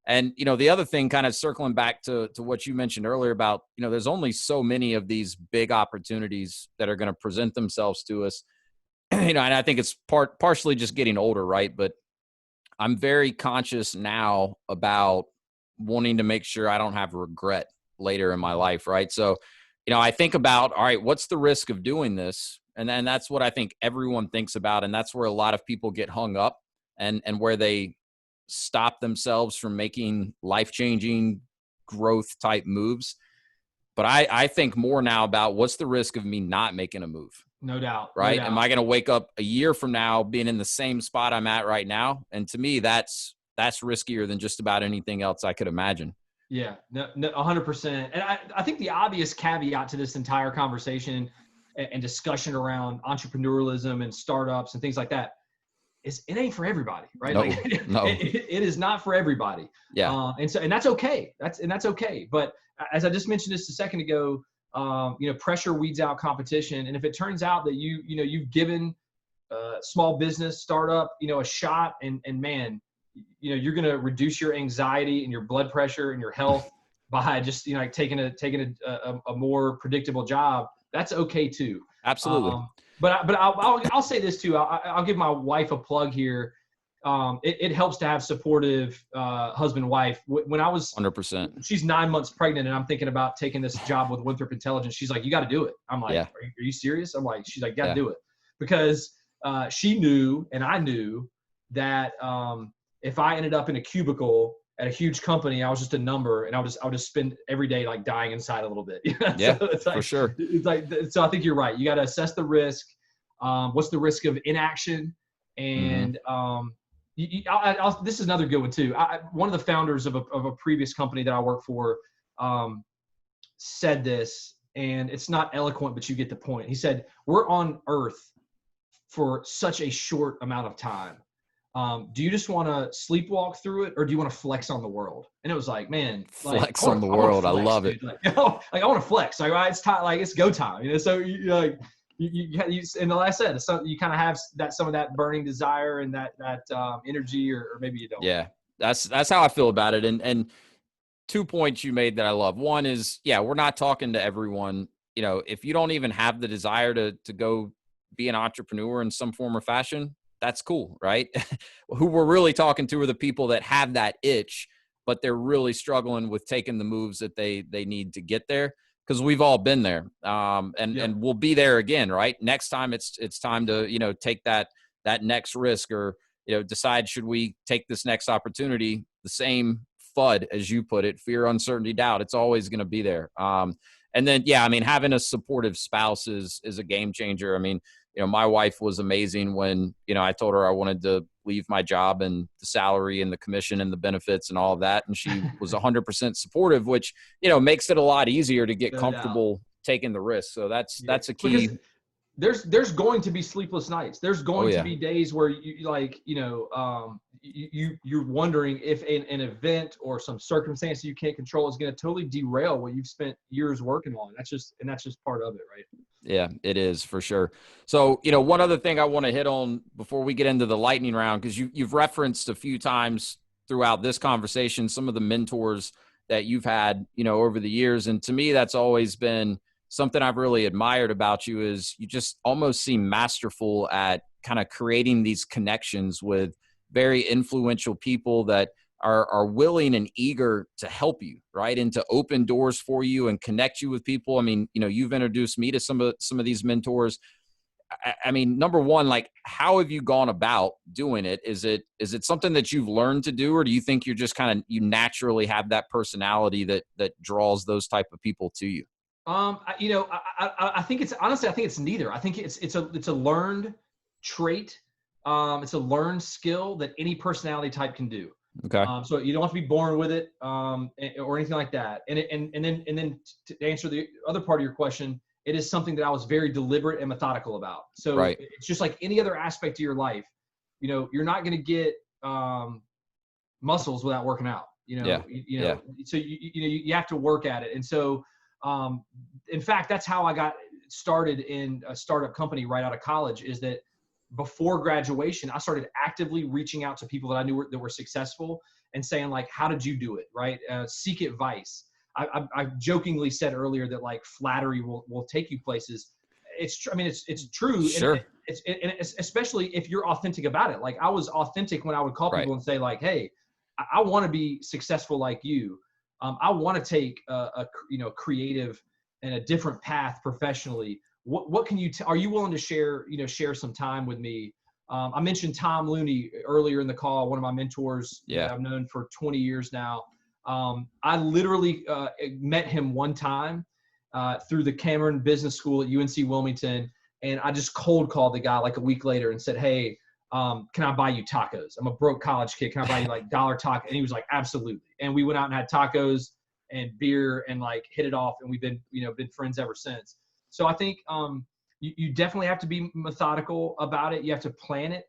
And, the other thing, kind of circling back to what you mentioned earlier about, there's only so many of these big opportunities that are going to present themselves to us, and I think it's partially just getting older, right? But I'm very conscious now about wanting to make sure I don't have regret later in my life, right? So, I think about, all right, what's the risk of doing this? And then that's what I think everyone thinks about. And that's where a lot of people get hung up, and where they stop themselves from making life-changing growth type moves. But I think more now about what's the risk of me not making a move. No doubt. Right? No Am doubt. I going to wake up a year from now being in the same spot I'm at right now? And to me, that's riskier than just about anything else I could imagine. Yeah, no, 100%. And I think the obvious caveat to this entire conversation and discussion around entrepreneurialism and startups and things like that is it ain't for everybody, right? No, Like no. it is not for everybody. Yeah. And that's okay. That's okay. But as I just mentioned this a second ago, pressure weeds out competition. And if it turns out that you've given small business startup, a shot, and man, you're going to reduce your anxiety and your blood pressure and your health by just, like taking a more predictable job. That's okay too. Absolutely. But I'll say this too. I'll give my wife a plug here. It helps to have supportive husband, wife. When I was 100%. She's 9 months pregnant, and I'm thinking about taking this job with Winthrop Intelligence. She's like, "You got to do it." I'm like, Yeah. are you serious?" I'm like, she's like, "Got to Yeah. do it," because she knew and I knew that if I ended up in a cubicle at a huge company, I was just a number, and I would just spend every day like dying inside a little bit. Yeah, So it's like, for sure. It's like, so I think you're right. You got to assess the risk. What's the risk of inaction? And this is another good one too. One of the founders of a previous company that I worked for said this, and it's not eloquent, but you get the point. He said, "We're on Earth for such a short amount of time. Do you just want to sleepwalk through it, or do you want to flex on the world?" And it was like, man, flex on the world. I love it. Like, I want to flex. Like, right, it's time. Like, it's go time. So you and like I said, you kind of have some of that burning desire and that energy, or maybe you don't. Yeah, that's how I feel about it. And 2 points you made that I love. One is, we're not talking to everyone. If you don't even have the desire to go be an entrepreneur in some form or fashion, that's cool, right? Who we're really talking to are the people that have that itch, but they're really struggling with taking the moves that they need to get there. Because we've all been there, and we'll be there again, right? Next time it's time to take that next risk, or decide, should we take this next opportunity? The same FUD, as you put it, fear, uncertainty, doubt. It's always going to be there. And then having a supportive spouse is a game changer. I mean, my wife was amazing when I told her I wanted to leave my job and the salary and the commission and the benefits and all of that, and she was 100% supportive, which makes it a lot easier to get comfortable taking the risk. So that's a key. Because there's going to be sleepless nights. There's going to be days where you're wondering if an event or some circumstance you can't control is going to totally derail what you've spent years working on. That's just part of it, right? Yeah, it is, for sure. So, one other thing I want to hit on before we get into the lightning round, because you've referenced a few times throughout this conversation some of the mentors that you've had, over the years. And to me, that's always been something I've really admired about you, is you just almost seem masterful at kind of creating these connections with very influential people that are willing and eager to help you, right? And to open doors for you and connect you with people. I mean, you've introduced me to some of these mentors. I mean, number one, like, how have you gone about doing it? Is it something that you've learned to do, or do you think you're just you naturally have that personality that draws those type of people to you? I think it's neither. I think it's a learned trait. It's a learned skill that any personality type can do. Okay. So you don't have to be born with it, or anything like that. And then to answer the other part of your question, it is something that I was very deliberate and methodical about. So It's just like any other aspect of your life. You're not going to get muscles without working out. So you have to work at it. And so, in fact, that's how I got started in a startup company right out of college. Is that before graduation, I started actively reaching out to people that I knew that were successful and saying like, how did you do it? Right. Seek advice. I jokingly said earlier that like flattery will take you places. I mean, it's true. Sure. And it's especially if you're authentic about it. Like I was authentic when I would call Right. people and say like, hey, I want to be successful like you. I want to take a creative and a different path professionally. What can you, are you willing to share some time with me? I mentioned Tom Looney earlier in the call, one of my mentors that I've known for 20 years now. I literally met him one time through the Cameron Business School at UNC Wilmington. And I just cold called the guy like a week later and said, hey, can I buy you tacos? I'm a broke college kid. Can I buy you like $1 taco? And he was like, absolutely. And we went out and had tacos and beer and like hit it off. And we've been friends ever since. So I think you definitely have to be methodical about it. You have to plan it.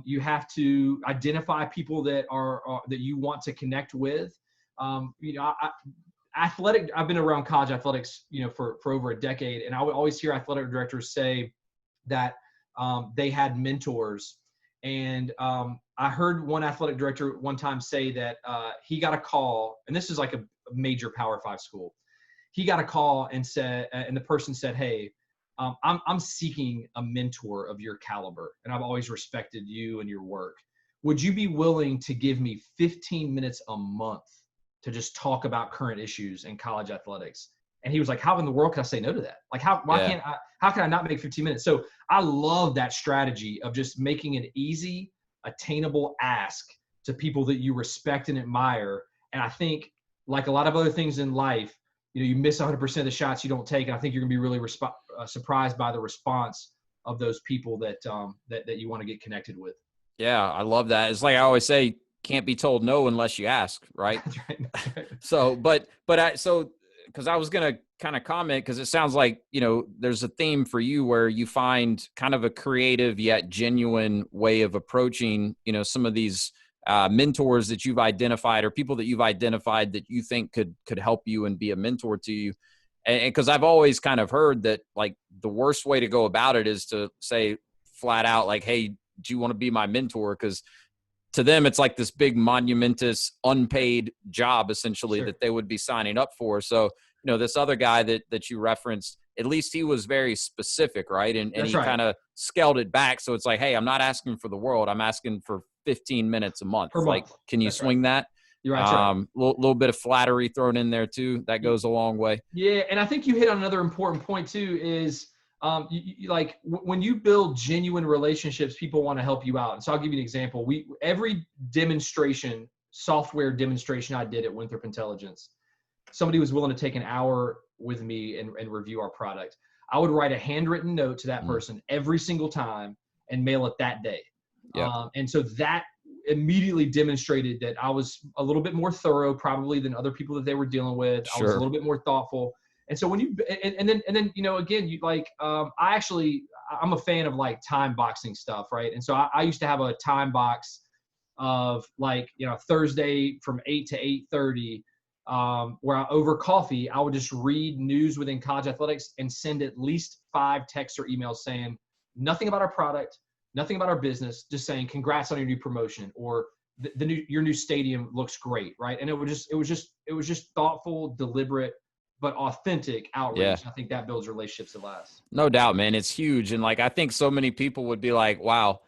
You have to identify people that are that you want to connect with. I've been around college athletics, for over a decade. And I would always hear athletic directors say that they had mentors. And I heard one athletic director one time say that he got a call, and this is like a major Power 5 school. He got a call and said, and the person said, hey, I'm seeking a mentor of your caliber, and I've always respected you and your work. Would you be willing to give me 15 minutes a month to just talk about current issues in college athletics? And he was like, how in the world can I say no to that? Like, how can I not make 15 minutes? So I love that strategy of just making an easy, attainable ask to people that you respect and admire. And I think like a lot of other things in life, you miss 100% of the shots you don't take. And I think you're gonna be really surprised by the response of those people that you want to get connected with. Yeah, I love that. It's like I always say, can't be told no unless you ask, right? That's right. That's right. So, because I was going to kind of comment, because it sounds like, there's a theme for you where you find kind of a creative yet genuine way of approaching, some of these mentors that you've identified or people that you've identified that you think could help you and be a mentor to you. And because I've always kind of heard that like the worst way to go about it is to say flat out like, hey, do you want to be my mentor? Because to them, it's like this big monumentous unpaid job essentially that they would be signing up for. So, this other guy that you referenced, at least he was very specific, right? And he kind of scaled it back. So it's like, hey, I'm not asking for the world. I'm asking for 15 minutes a month. Like, can you swing that? You're right. Little bit of flattery thrown in there too. That goes a long way. Yeah. And I think you hit on another important point too, is like when you build genuine relationships, people want to help you out. And so I'll give you an example. Every software demonstration I did at Winthrop Intelligence, somebody was willing to take an hour with me and review our product. I would write a handwritten note to that person every single time and mail it that day. Yep. And so that immediately demonstrated that I was a little bit more thorough probably than other people that they were dealing with. Sure. I was a little bit more thoughtful. And so when you, and then, again, you like, I'm a fan of like time boxing stuff. Right. And so I used to have a time box of like, Thursday from 8 to 8:30, where over coffee, I would just read news within college athletics and send at least 5 texts or emails saying nothing about our product, nothing about our business, just saying congrats on your new promotion, or your new stadium looks great. Right. And it was just thoughtful, deliberate, but authentic outreach. Yeah. I think that builds relationships that last. No doubt, man. It's huge. And like, I think so many people would be like, wow,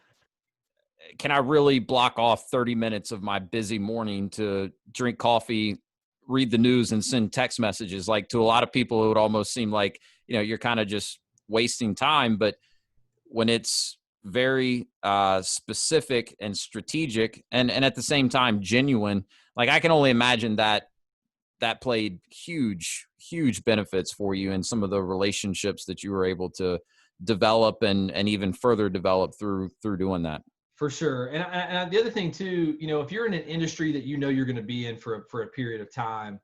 can I really block off 30 minutes of my busy morning to drink coffee, read the news, and send text messages? Like, to a lot of people, it would almost seem like, you're kind of just wasting time. But when it's very specific and strategic and at the same time genuine, like I can only imagine that played huge benefits for you in some of the relationships that you were able to develop and even further develop through doing that. For sure. And the other thing too, if you're in an industry that you're going to be in for a period of time,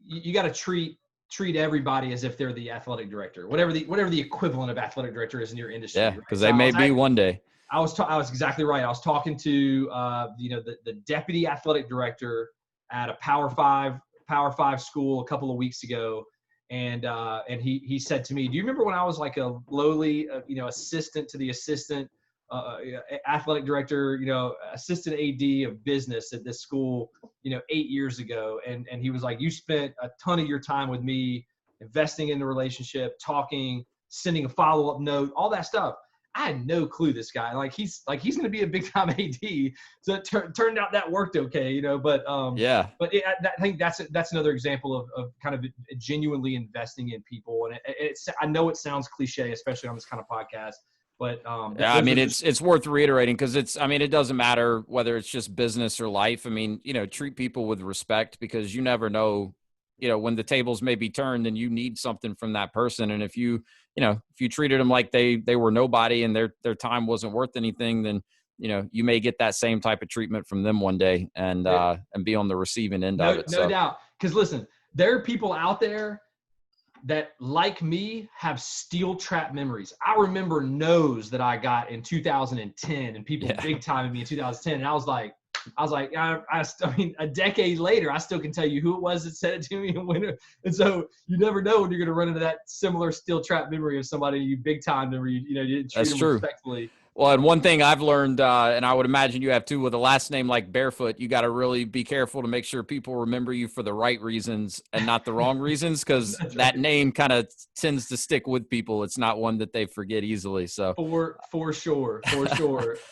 you got to treat everybody as if they're the athletic director, whatever the equivalent of athletic director is in your industry. Yeah, because they may be one day. I was exactly right. I was talking to the deputy athletic director at a Power 5 school a couple of weeks ago, and he said to me, "Do you remember when I was like a lowly assistant to the assistant athletic director, assistant AD of business at this school, 8 years ago. And he was like, you spent a ton of your time with me investing in the relationship, talking, sending a follow-up note, all that stuff. I had no clue this guy. He's going to be a big time AD. So it turned out that worked okay, But yeah. But I think that's another example of kind of genuinely investing in people. And I know it sounds cliche, especially on this kind of podcast. But yeah, I mean, it's worth reiterating because it doesn't matter whether it's just business or life. I mean, treat people with respect because you never know, when the tables may be turned and you need something from that person. And if you treated them like they were nobody and their time wasn't worth anything, then, you may get that same type of treatment from them one day and be on the receiving end of it. No doubt. Because listen, there are people out there that, like me, have steel trap memories. I remember no's that I got in 2010 and people big timing me in 2010. And I was like, I mean, a decade later, I still can tell you who it was that said it to me and when. And so you never know when you're going to run into that similar steel trap memory of somebody you big timed and you didn't treat them respectfully. Well, and one thing I've learned, and I would imagine you have too, with a last name like Barefoot, you got to really be careful to make sure people remember you for the right reasons and not the wrong reasons, because that name kind of tends to stick with people. It's not one that they forget easily. So for sure.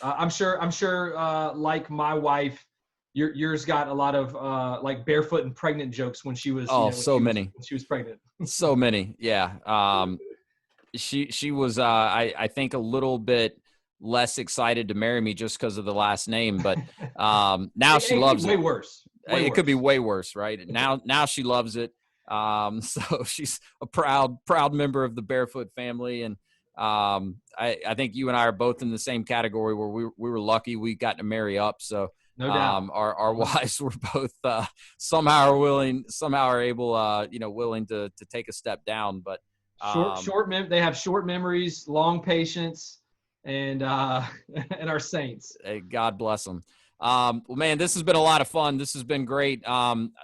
I'm sure. Like my wife, yours got a lot of like barefoot and pregnant jokes when she was. Many. When she was pregnant. So many, yeah. She was, I think, a little bit less excited to marry me just because of the last name, but now she loves it. Way worse. It could be way worse, right? Now she loves it. So she's a proud member of the Barefoot family, and I think you and I are both in the same category where we were lucky we got to marry up. So no doubt. Our wives were both somehow are able willing to take a step down, but they have short memories, long patience, and our saints. Hey, God bless them. Well, man, this has been a lot of fun. This has been great.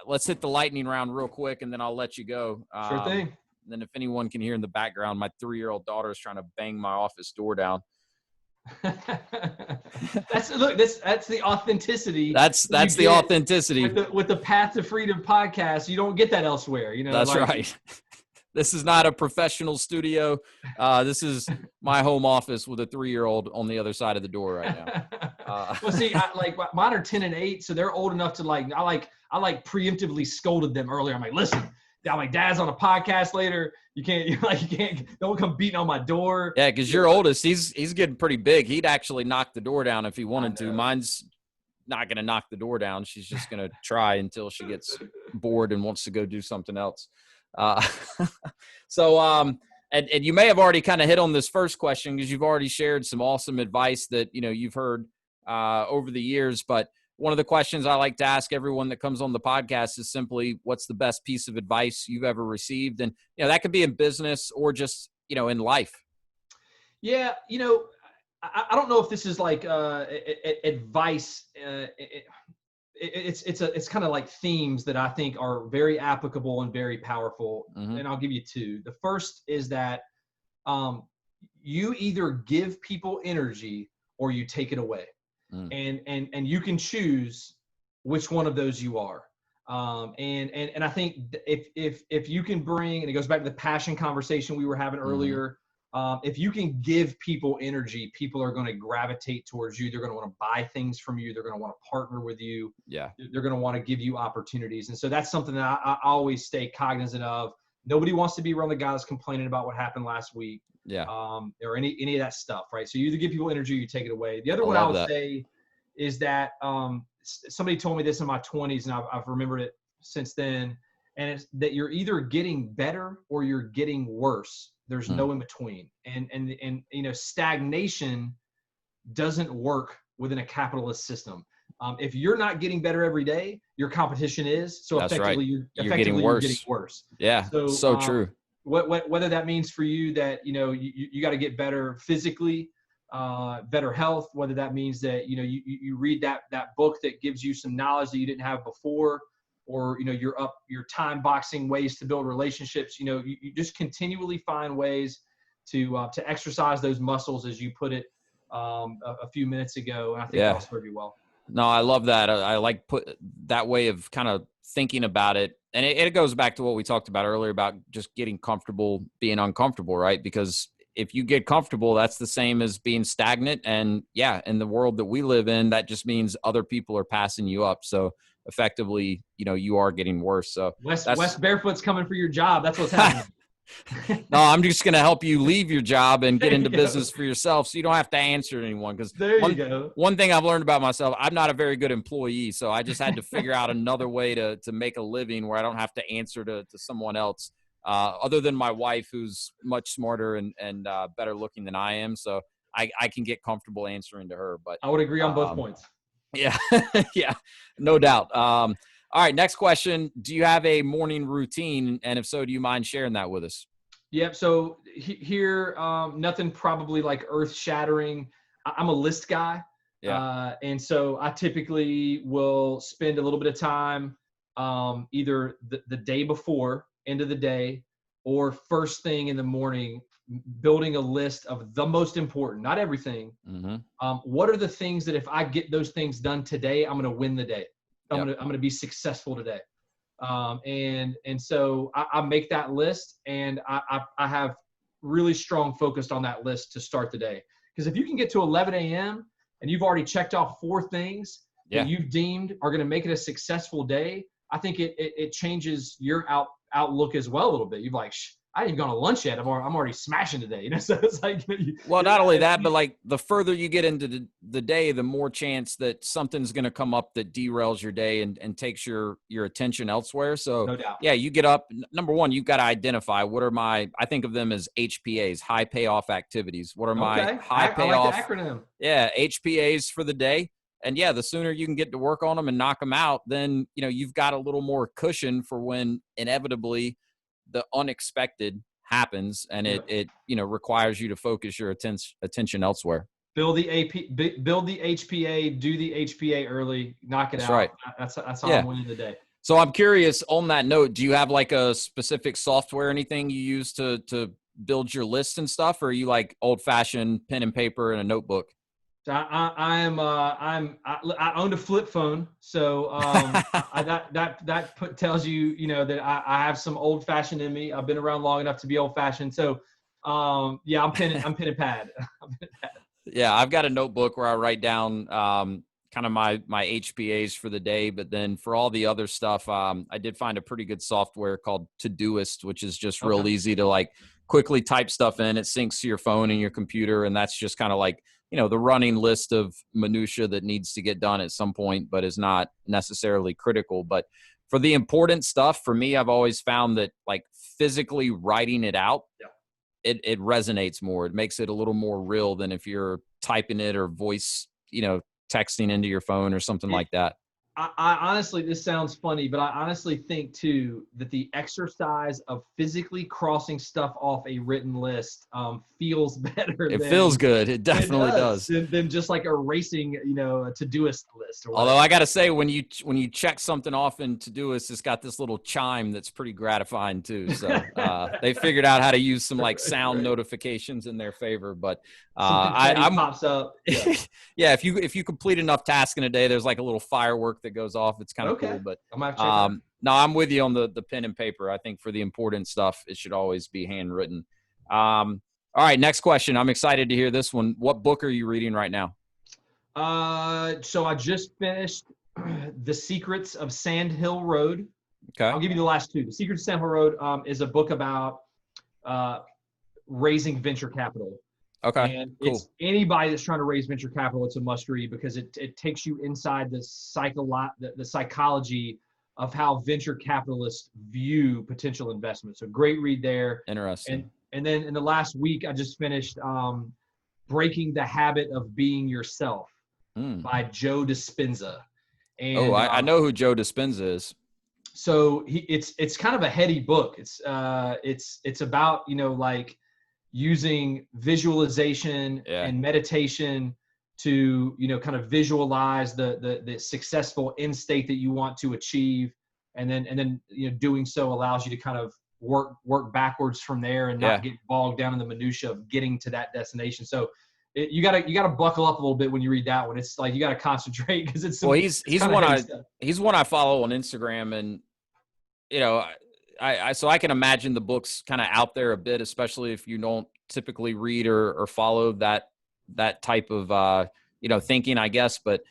Let's hit the lightning round real quick, and then I'll let you go. Sure thing. And then if anyone can hear in the background, my 3-year-old daughter is trying to bang my office door down. That's the authenticity. That's the authenticity. With the Path to Freedom podcast, you don't get that elsewhere. That's right. This is not a professional studio. This is my home office with a 3-year-old on the other side of the door right now. Well, see, mine are 10 and 8, so they're old enough to I preemptively scolded them earlier. I'm like, listen, Dad's on a podcast later. You can't, don't come beating on my door. Yeah, because your oldest, he's getting pretty big. He'd actually knock the door down if he wanted to. Mine's not going to knock the door down. She's just going to try until she gets bored and wants to go do something else. So, and you may have already kind of hit on this first question because you've already shared some awesome advice that, you've heard, over the years. But one of the questions I like to ask everyone that comes on the podcast is simply, what's the best piece of advice you've ever received? And, that could be in business or just, in life. Yeah. I don't know if this is like, advice, it's kind of like themes that I think are very applicable and very powerful. Mm-hmm. And I'll give you 2. The first is that you either give people energy or you take it away. And you can choose which one of those you are. And I think if you can bring, and it goes back to the passion conversation we were having earlier, if you can give people energy, people are going to gravitate towards you. They're going to want to buy things from you. They're going to want to partner with you. Yeah. They're going to want to give you opportunities. And so that's something that I always stay cognizant of. Nobody wants to be around the guy that's complaining about what happened last week. Yeah. Or any of that stuff, right? So you either give people energy or you take it away. The other one I would say is that somebody told me this in my 20s, and I've remembered it since then, and it's that you're either getting better or you're getting worse. There's no in between. And stagnation doesn't work within a capitalist system. If you're not getting better every day, your competition is. So that's effectively, right. You're getting worse. Yeah, so true. Whether that means for you that, you got to get better physically, better health, whether that means that, you read that book that gives you some knowledge that you didn't have before, or, you're time boxing ways to build relationships, you just continually find ways to exercise those muscles, as you put it, a few minutes ago, and I think Yeah. that'll serve you well. No, I love that. I like put that way of kind of thinking about it. And it goes back to what we talked about earlier about just getting comfortable being uncomfortable, right? Because if you get comfortable, that's the same as being stagnant. And yeah, in the world that we live in, that just means other people are passing you up. So effectively, you are getting worse. So Wes Barefoot's coming for your job. That's what's happening. no, I'm just going to help you leave your job and get There into you go. business for yourself so you don't have to answer to anyone. Because There you go. one thing I've learned about myself, I'm not a very good employee. So I just had to figure out another way to make a living where I don't have to answer to someone else other than my wife, who's much smarter and better looking than I am. So I can get comfortable answering to her. But I would agree on both points. yeah, yeah, no doubt. All right, next question. Do you have a morning routine? And if so, do you mind sharing that with us? Yep. So here, nothing probably like earth shattering. I'm a list guy. Yeah. And so I typically will spend a little bit of time either the day before, end of the day, or first thing in the morning, building a list of the most important, not everything. Mm-hmm. What are the things that if I get those things done today, I'm going to win the day. I'm Yep. going to be successful today. And so I make that list, and I have really strong focused on that list to start the day. Because if you can get to 11 a.m. and you've already checked off 4 things Yeah. that you've deemed are going to make it a successful day, I think it changes your outlook as well a little bit. You're like, I ain't even gone to lunch yet. I'm already smashing today. So it's like, Well, not only that, but like the further you get into the day, the more chance that something's going to come up that derails your day and takes your attention elsewhere. So no doubt. yeah, you get up. Number one, you've got to identify what are I think of them as HPAs, high payoff activities. What are my Okay. high I like payoff? the acronym. Yeah, HPAs for the day. And yeah, the sooner you can get to work on them and knock them out, then you've got a little more cushion for when inevitably the unexpected happens and it requires you to focus your attention elsewhere. Build the HPA, do the HPA early, knock it That's out. right. That's how Yeah. I'm winning the day. So I'm curious on that note, do you have like a specific software, anything you use to build your list and stuff? Or are you like old fashioned pen and paper and a notebook? So I owned a flip phone, so that tells you that I have some old fashioned in me. I've been around long enough to be old fashioned. So yeah, I'm pen and pad. Yeah, I've got a notebook where I write down kind of my HPAs for the day, but then for all the other stuff, I did find a pretty good software called Todoist, which is just real easy to like quickly type stuff in. It syncs to your phone and your computer, and that's just kind of like the running list of minutia that needs to get done at some point, but is not necessarily critical. But for the important stuff, for me, I've always found that like physically writing it out, it resonates more. It makes it a little more real than if you're typing it or voice, texting into your phone or something like that. I honestly, this sounds funny, but I honestly think too that the exercise of physically crossing stuff off a written list feels better. It feels good. It definitely does. Than just like erasing, a Todoist list. Although I got to say, when you check something off in Todoist, it's got this little chime that's pretty gratifying too. So they figured out how to use some like sound notifications in their favor. But I'm pops up. Yeah. Yeah, if you complete enough tasks in a day, there's like a little firework that goes off. It's kind of cool. But no, I'm with you on the pen and paper. I think for the important stuff, it should always be handwritten. All right, next question. I'm excited to hear this one. What book are you reading right now? So I just finished The Secrets of Sand Hill Road. Okay. I'll give you the last 2. The Secrets of Sand Hill Road is a book about raising venture capital. Okay. And cool. It's anybody that's trying to raise venture capital, it's a must read because it takes you inside the psychology of how venture capitalists view potential investment. So great read there. Interesting. And then in the last week, I just finished Breaking the Habit of Being Yourself by Joe Dispenza. And I know who Joe Dispenza is. So it's kind of a heady book. It's about like using visualization and meditation to kind of visualize the successful end state that you want to achieve, and then doing so allows you to kind of work backwards from there and not get bogged down in the minutia of getting to that destination. So you gotta buckle up a little bit when you read that one. It's like you gotta concentrate because it's Well, some he's it's he's kind of one heavy I stuff. he's one I follow on Instagram, and you know, I so I can imagine the book's kind of out there a bit, especially if you don't typically read or follow that type of thinking, I guess. But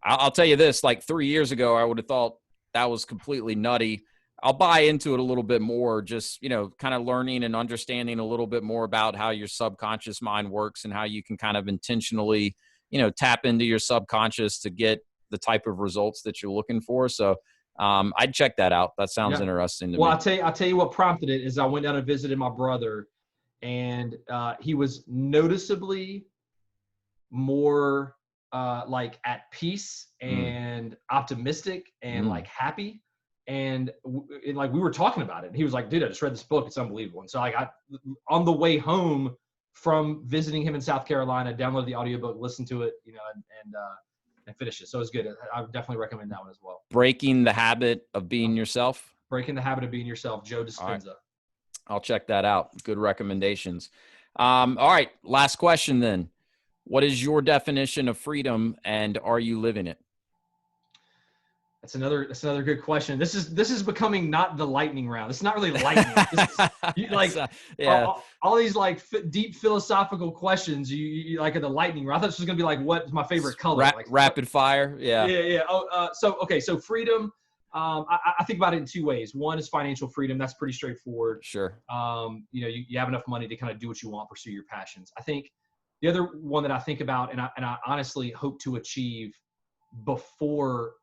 I'll tell you this: like 3 years ago, I would have thought that was completely nutty. I'll buy into it a little bit more, just kind of learning and understanding a little bit more about how your subconscious mind works and how you can kind of intentionally, tap into your subconscious to get the type of results that you're looking for. So I'd check that out. That sounds Yeah. interesting to Well, me. I'll tell you what prompted it is I went down and visited my brother, and he was noticeably more like at peace Mm, and optimistic and mm. like happy. And like we were talking about it, and he was like, "Dude, I just read this book. It's unbelievable." And so like on the way home from visiting him in South Carolina, downloaded the audiobook, listened to it, and finished it. So it was good. I would definitely recommend that one as well. Breaking the habit of being yourself. Breaking the Habit of Being Yourself, Joe All right. Dispenza. I'll check that out. Good recommendations. All right. Last question then. What is your definition of freedom, and are you living it? That's another good question. This is becoming not the lightning round. It's not really lightning. This is like Yeah. all these like deep philosophical questions. You like at the lightning round. I thought this was gonna be like, what is my favorite color? Like what? Rapid fire. Yeah. Yeah, yeah. Oh, so freedom. I think about it in two ways. One is financial freedom. That's pretty straightforward. Sure. You have enough money to kind of do what you want, pursue your passions. I think the other one that I think about, and I honestly hope to achieve before,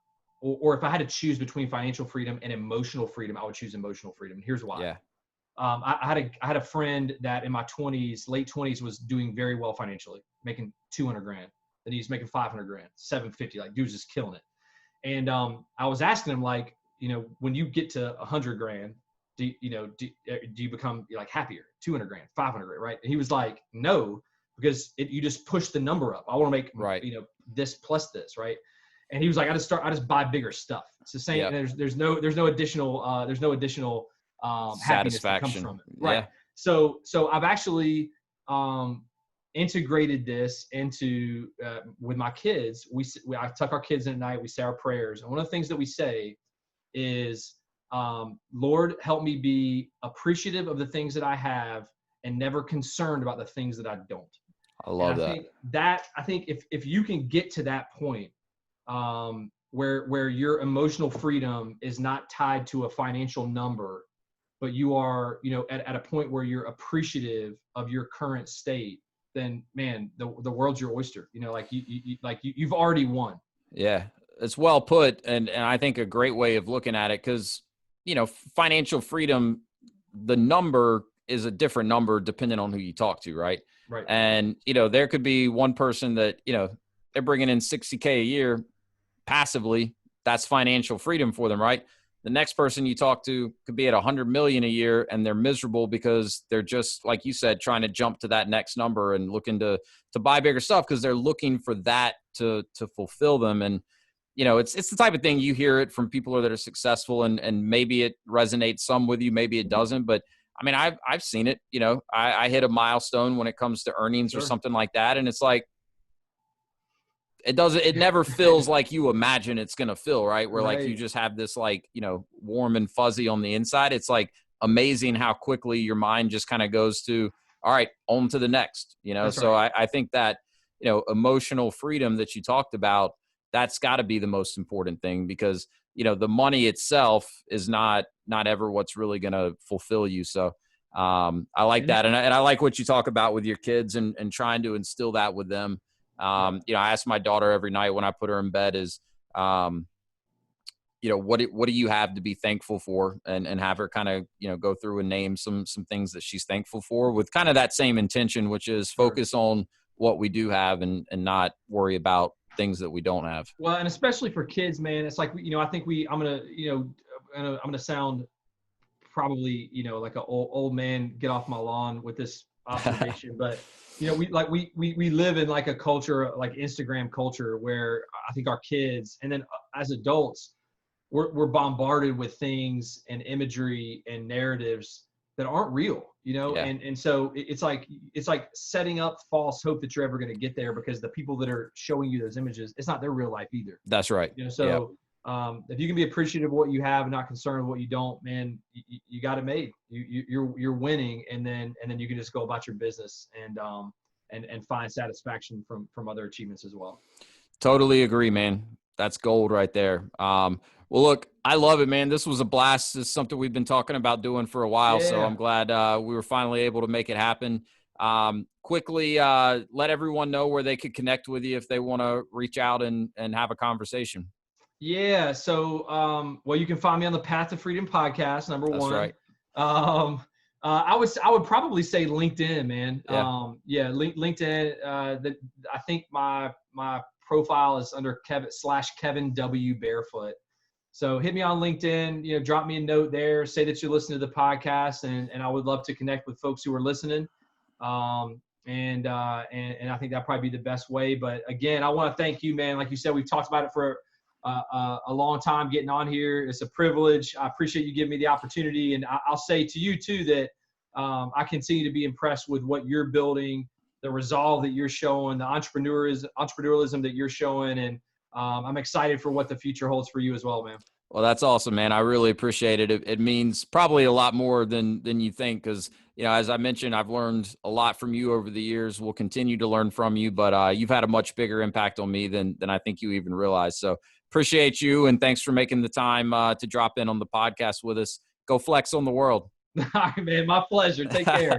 or if I had to choose between financial freedom and emotional freedom, I would choose emotional freedom. And here's why. Yeah. I had a friend that in my 20s, late 20s, was doing very well financially, making 200 grand. Then he's making 500 grand, 750. Like, dude's just killing it. And I was asking him, like, when you get to 100 grand, do you become like happier? 200 grand, 500 grand, right? And he was like, no, because you just push the number up. I want to make Right. this plus this, right? And he was like, I just buy bigger stuff. It's the same. Yep. And there's no additional happiness that comes Satisfaction. from it, right? Yeah. So I've actually integrated this into with my kids. I tuck our kids in at night. We say our prayers, and one of the things that we say is, Lord, help me be appreciative of the things that I have and never concerned about the things that I don't. I And love that. I think if you can get to that point, where your emotional freedom is not tied to a financial number, but you are, at a point where you're appreciative of your current state, then man, the world's your oyster. You've already won. Yeah. It's well put. And I think a great way of looking at it, because, financial freedom, the number is a different number depending on who you talk to. Right. Right. And, there could be one person that, they're bringing in $60K a year passively. That's financial freedom for them. Right. The next person you talk to could be at 100 million a year, and they're miserable because they're just, like you said, trying to jump to that next number and looking to buy bigger stuff because they're looking for that to fulfill them. And, it's the type of thing you hear it from people that are successful, and maybe it resonates some with you, maybe it doesn't. But I mean, I've seen it. I hit a milestone when it comes to earnings or Sure. something like that, and it's like, it never feels like you imagine it's going to feel, right? Where like you Right. just have this like, warm and fuzzy on the inside. It's like amazing how quickly your mind just kind of goes to, all right, on to the next, That's So right. I think that, emotional freedom that you talked about, that's got to be the most important thing, because, the money itself is not ever what's really going to fulfill you. So I like And it, that. And I like what you talk about with your kids and trying to instill that with them. yeah. I ask my daughter every night when I put her in bed is, what do you have to be thankful for, and have her kind of, go through and name some things that she's thankful for, with kind of that same intention, which is Sure. focus on what we do have and not worry about things that we don't have. Well, and especially for kids, man, it's like, I think I'm gonna sound probably, like an old man, get off my lawn with this observation, but we live in like a culture, like Instagram culture, where I think our kids, and then as adults, we're bombarded with things and imagery and narratives that aren't real, Yeah, and so it's like setting up false hope that you're ever going to get there, because the people that are showing you those images, it's not their real life either. that's right. Yeah. So if you can be appreciative of what you have and not concerned with what you don't, man, you got it made. You're winning, and then you can just go about your business and find satisfaction from other achievements as well. Totally agree, man. That's gold right there. Well, look, I love it, man. This was a blast. It's something we've been talking about doing for a while, so Yeah. I'm glad we were finally able to make it happen. Quickly, let everyone know where they could connect with you if they want to reach out and have a conversation. Yeah. So, well, you can find me on the Path to Freedom podcast, number That's one. right. Um, I would probably say LinkedIn, man. Yeah. Yeah, LinkedIn. I think my profile is under Kevin W Barefoot. So hit me on LinkedIn. Drop me a note there. Say that you listen to the podcast, and I would love to connect with folks who are listening. And I think that'd probably be the best way. But again, I want to thank you, man. Like you said, we've talked about it for a long time getting on here. It's a privilege. I appreciate you giving me the opportunity. And I'll say to you too, that I continue to be impressed with what you're building, the resolve that you're showing, the entrepreneurialism that you're showing. And I'm excited for what the future holds for you as well, man. Well, that's awesome, man. I really appreciate it. It means probably a lot more than you think, because as I mentioned, I've learned a lot from you over the years. We'll continue to learn from you, but you've had a much bigger impact on me than I think you even realize. So appreciate you, and thanks for making the time to drop in on the podcast with us. Go flex on the world. All right, man. My pleasure. Take care.